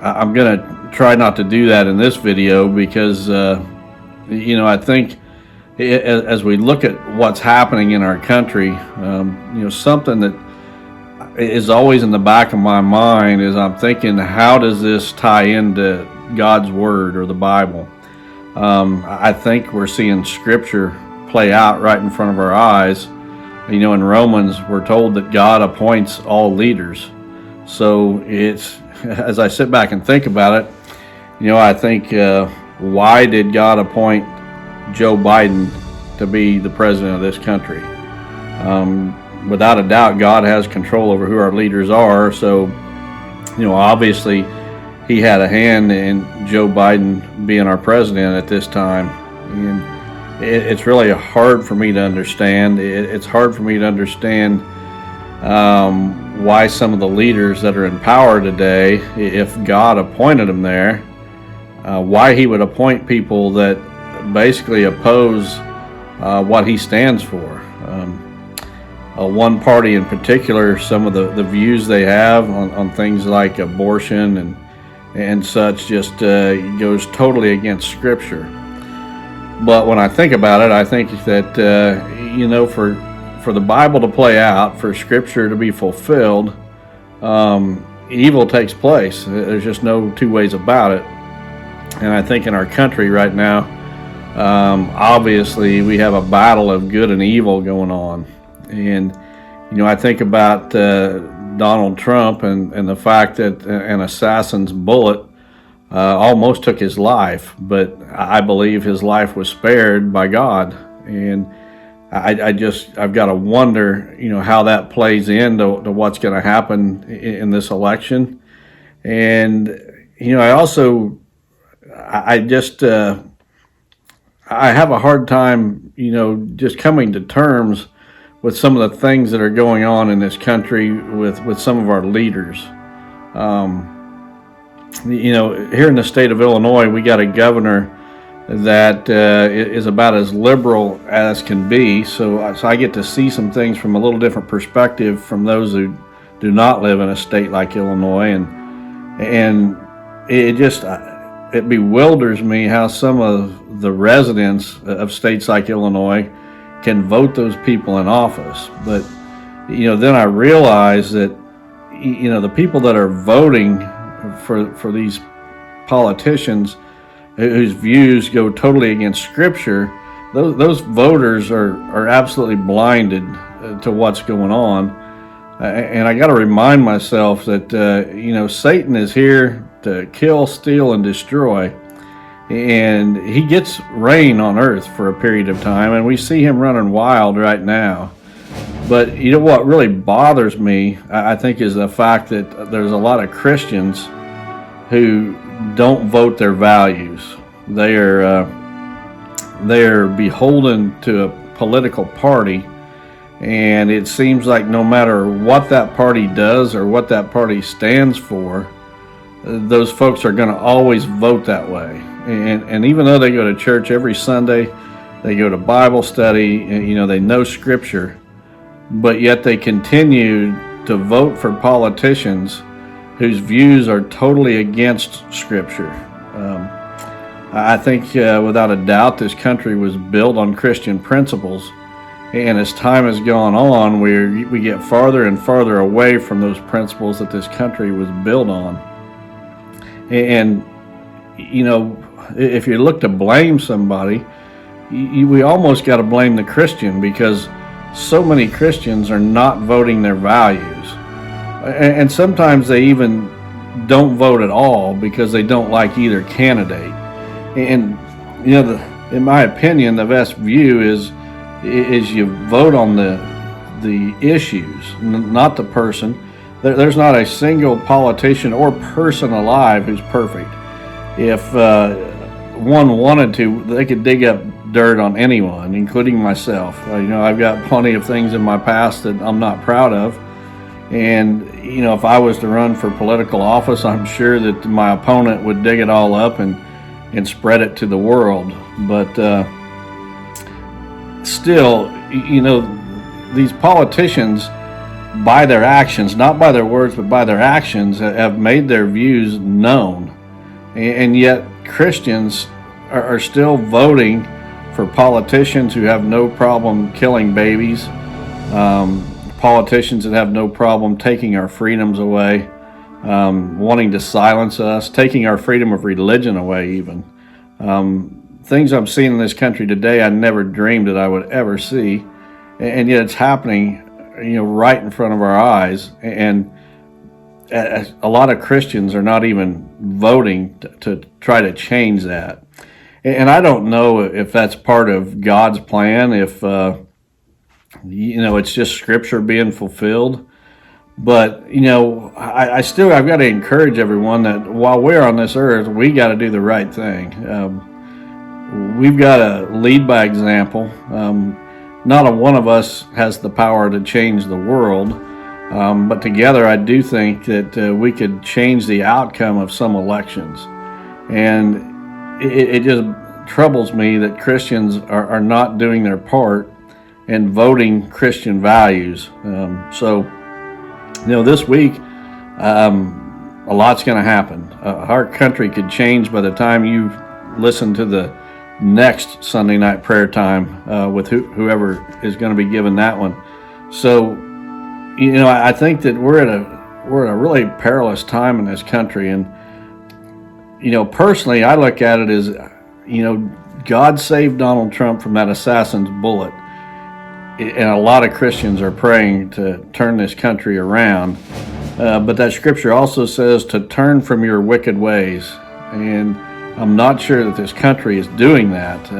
I'm going to try not to do that in this video because you know, I think as we look at what's happening in our country, you know, something that is always in the back of my mind is I'm thinking, how does this tie into God's Word or the Bible? I think we're seeing Scripture play out right in front of our eyes. You know, in Romans, we're told that God appoints all leaders. So it's, as I sit back and think about it, you know, I think, why did God appoint Joe Biden to be the president of this country? Without a doubt, God has control over who our leaders are. So, you know, obviously, he had a hand in Joe Biden being our president at this time. And it's really hard for me to understand. It's hard for me to understand why some of the leaders that are in power today, if God appointed them there, why he would appoint people that basically oppose what he stands for. One party in particular, some of the views they have on things like abortion and such just goes totally against Scripture. But when I think about it, I think that you know, for the Bible to play out, for Scripture to be fulfilled, evil takes place. There's just no two ways about it. And I think in our country right now, obviously we have a battle of good and evil going on. And you know, I think about Donald Trump and the fact that an assassin's bullet almost took his life, but I believe his life was spared by God. And I've got to wonder, you know, how that plays into what's going to happen in this election. And you know, I have a hard time, you know, just coming to terms with some of the things that are going on in this country with some of our leaders. here in the state of Illinois, we got a governor that is about as liberal as can be. So I get to see some things from a little different perspective from those who do not live in a state like Illinois, and it bewilders me how some of the residents of states like Illinois can vote those people in office. But then I realize that the people that are voting for these politicians whose views go totally against Scripture, those voters are absolutely blinded to what's going on. And I got to remind myself that Satan is here to kill, steal, and destroy, and he gets reign on earth for a period of time, and we see him running wild right now. But what really bothers me, I think, is the fact that there's a lot of Christians who don't vote their values. They are beholden to a political party, and it seems like no matter what that party does or what that party stands for, those folks are going to always vote that way. And even though they go to church every Sunday, they go to Bible study, they know Scripture, but yet they continue to vote for politicians whose views are totally against Scripture. I think without a doubt this country was built on Christian principles, and as time has gone on, we get farther and farther away from those principles that this country was built on. And if you look to blame somebody, we almost got to blame the Christian, because so many Christians are not voting their values. And sometimes they even don't vote at all because they don't like either candidate. And in my opinion, the best view is you vote on the issues, not the person. There's not a single politician or person alive who's perfect. If one wanted to, they could dig up dirt on anyone, including myself. I've got plenty of things in my past that I'm not proud of. And, if I was to run for political office, I'm sure that my opponent would dig it all up and spread it to the world. But still, these politicians, by their actions, not by their words, but by their actions, have made their views known. And yet Christians are still voting for politicians who have no problem killing babies, politicians that have no problem taking our freedoms away, wanting to silence us, taking our freedom of religion away even. Things I'm seeing in this country today I never dreamed that I would ever see, and yet it's happening right in front of our eyes. And a lot of Christians are not even voting to try to change that. And I don't know if that's part of God's plan, if it's just Scripture being fulfilled. But I've got to encourage everyone that while we're on this earth, we got to do the right thing. We've got to lead by example. Not a one of us has the power to change the world, but together I do think that we could change the outcome of some elections. And it just troubles me that Christians are not doing their part and voting Christian values. So this week, a lot's going to happen. Our country could change by the time you listen to the next Sunday night prayer time with whoever is going to be given that one. So, I think that we're at a really perilous time in this country. And, personally, I look at it as, God saved Donald Trump from that assassin's bullet. And a lot of Christians are praying to turn this country around. But that scripture also says to turn from your wicked ways. And I'm not sure that this country is doing that.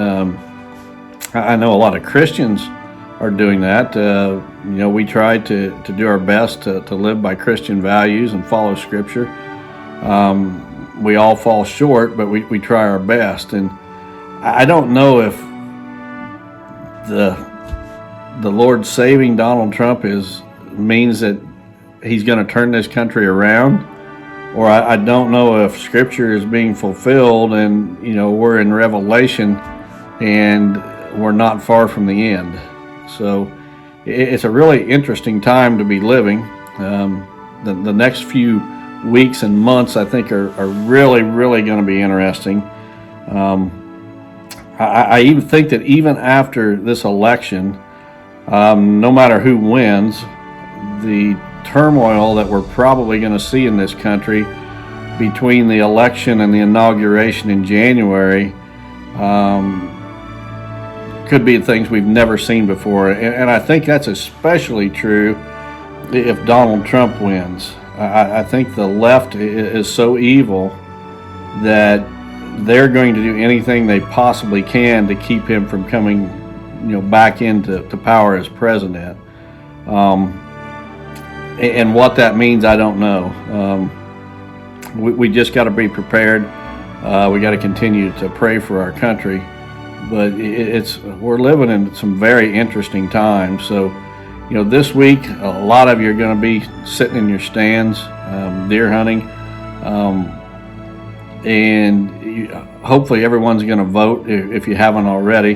I know a lot of Christians are doing that. We try to do our best to live by Christian values and follow Scripture. We all fall short, but we try our best. And I don't know if the Lord saving Donald Trump means that he's going to turn this country around, or I don't know if Scripture is being fulfilled, and we're in Revelation, and we're not far from the end. So it's a really interesting time to be living. The next few weeks and months, I think, are really, really going to be interesting. I even think that even after this election, no matter who wins, the turmoil that we're probably going to see in this country between the election and the inauguration in January could be things we've never seen before. And I think that's especially true if Donald Trump wins. I think the left is so evil that they're going to do anything they possibly can to keep him from coming back into power as president. And what that means, I don't know. We just got to be prepared. We got to continue to pray for our country. But we're living in some very interesting times. So, this week, a lot of you are going to be sitting in your stands, deer hunting, and hopefully everyone's going to vote if you haven't already.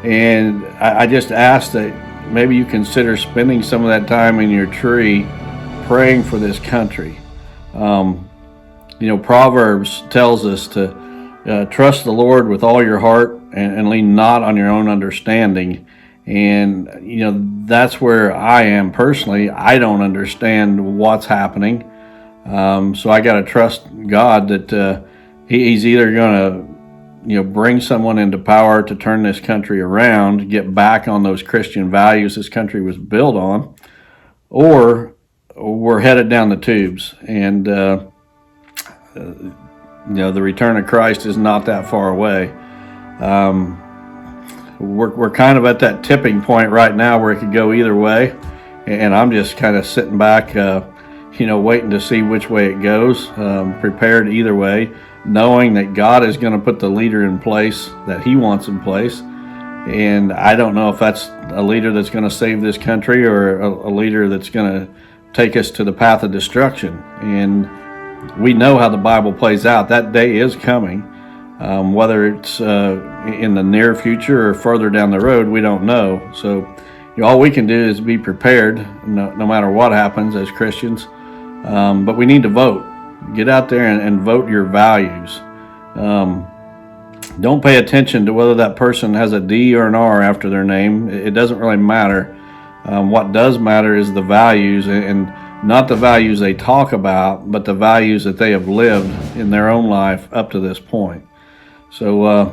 And I just ask that maybe you consider spending some of that time in your tree praying for this country. Proverbs tells us to trust the Lord with all your heart and lean not on your own understanding. And, that's where I am personally. I don't understand what's happening. So I got to trust God that He's either going to bring someone into power to turn this country around, get back on those Christian values this country was built on, or we're headed down the tubes. And, the return of Christ is not that far away. We're kind of at that tipping point right now where it could go either way. And I'm just kind of sitting back, waiting to see which way it goes, prepared either way, knowing that God is going to put the leader in place that He wants in place. And I don't know if that's a leader that's going to save this country or a leader that's going to take us to the path of destruction. And we know how the Bible plays out. That day is coming. Whether it's in the near future or further down the road, we don't know. So all we can do is be prepared no matter what happens as Christians. But we need to vote. Get out there and vote your values. Don't pay attention to whether that person has a D or an R after their name. It doesn't really matter. What does matter is the values, and not the values they talk about, but the values that they have lived in their own life up to this point. So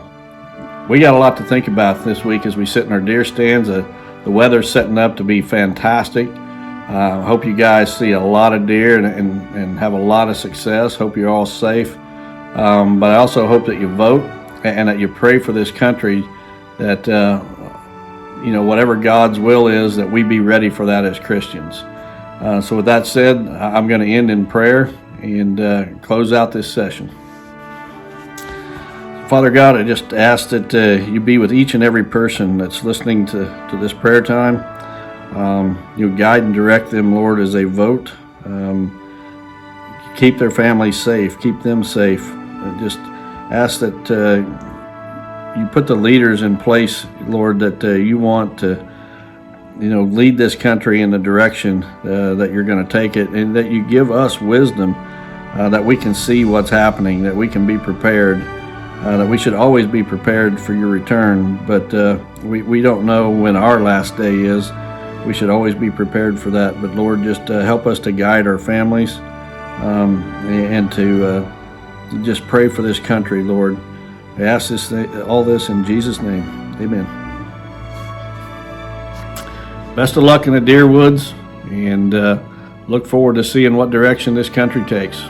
we got a lot to think about this week as we sit in our deer stands. The weather's setting up to be fantastic. I hope you guys see a lot of deer and have a lot of success. Hope you're all safe. But I also hope that you vote and that you pray for this country, that whatever God's will is, that we be ready for that as Christians. So with that said, I'm going to end in prayer and close out this session. Father God, I just ask that you be with each and every person that's listening to this prayer time. You guide and direct them, Lord, as they vote. Keep their families safe. Keep them safe. I just ask that you put the leaders in place, Lord, that you want to lead this country in the direction that you're going to take it, and that you give us wisdom that we can see what's happening, that we can be prepared, that we should always be prepared for your return. But we don't know when our last day is. We should always be prepared for that. But Lord, just help us to guide our families and to just pray for this country, Lord. I ask all this in Jesus' name. Amen. Best of luck in the deer woods, and look forward to seeing what direction this country takes.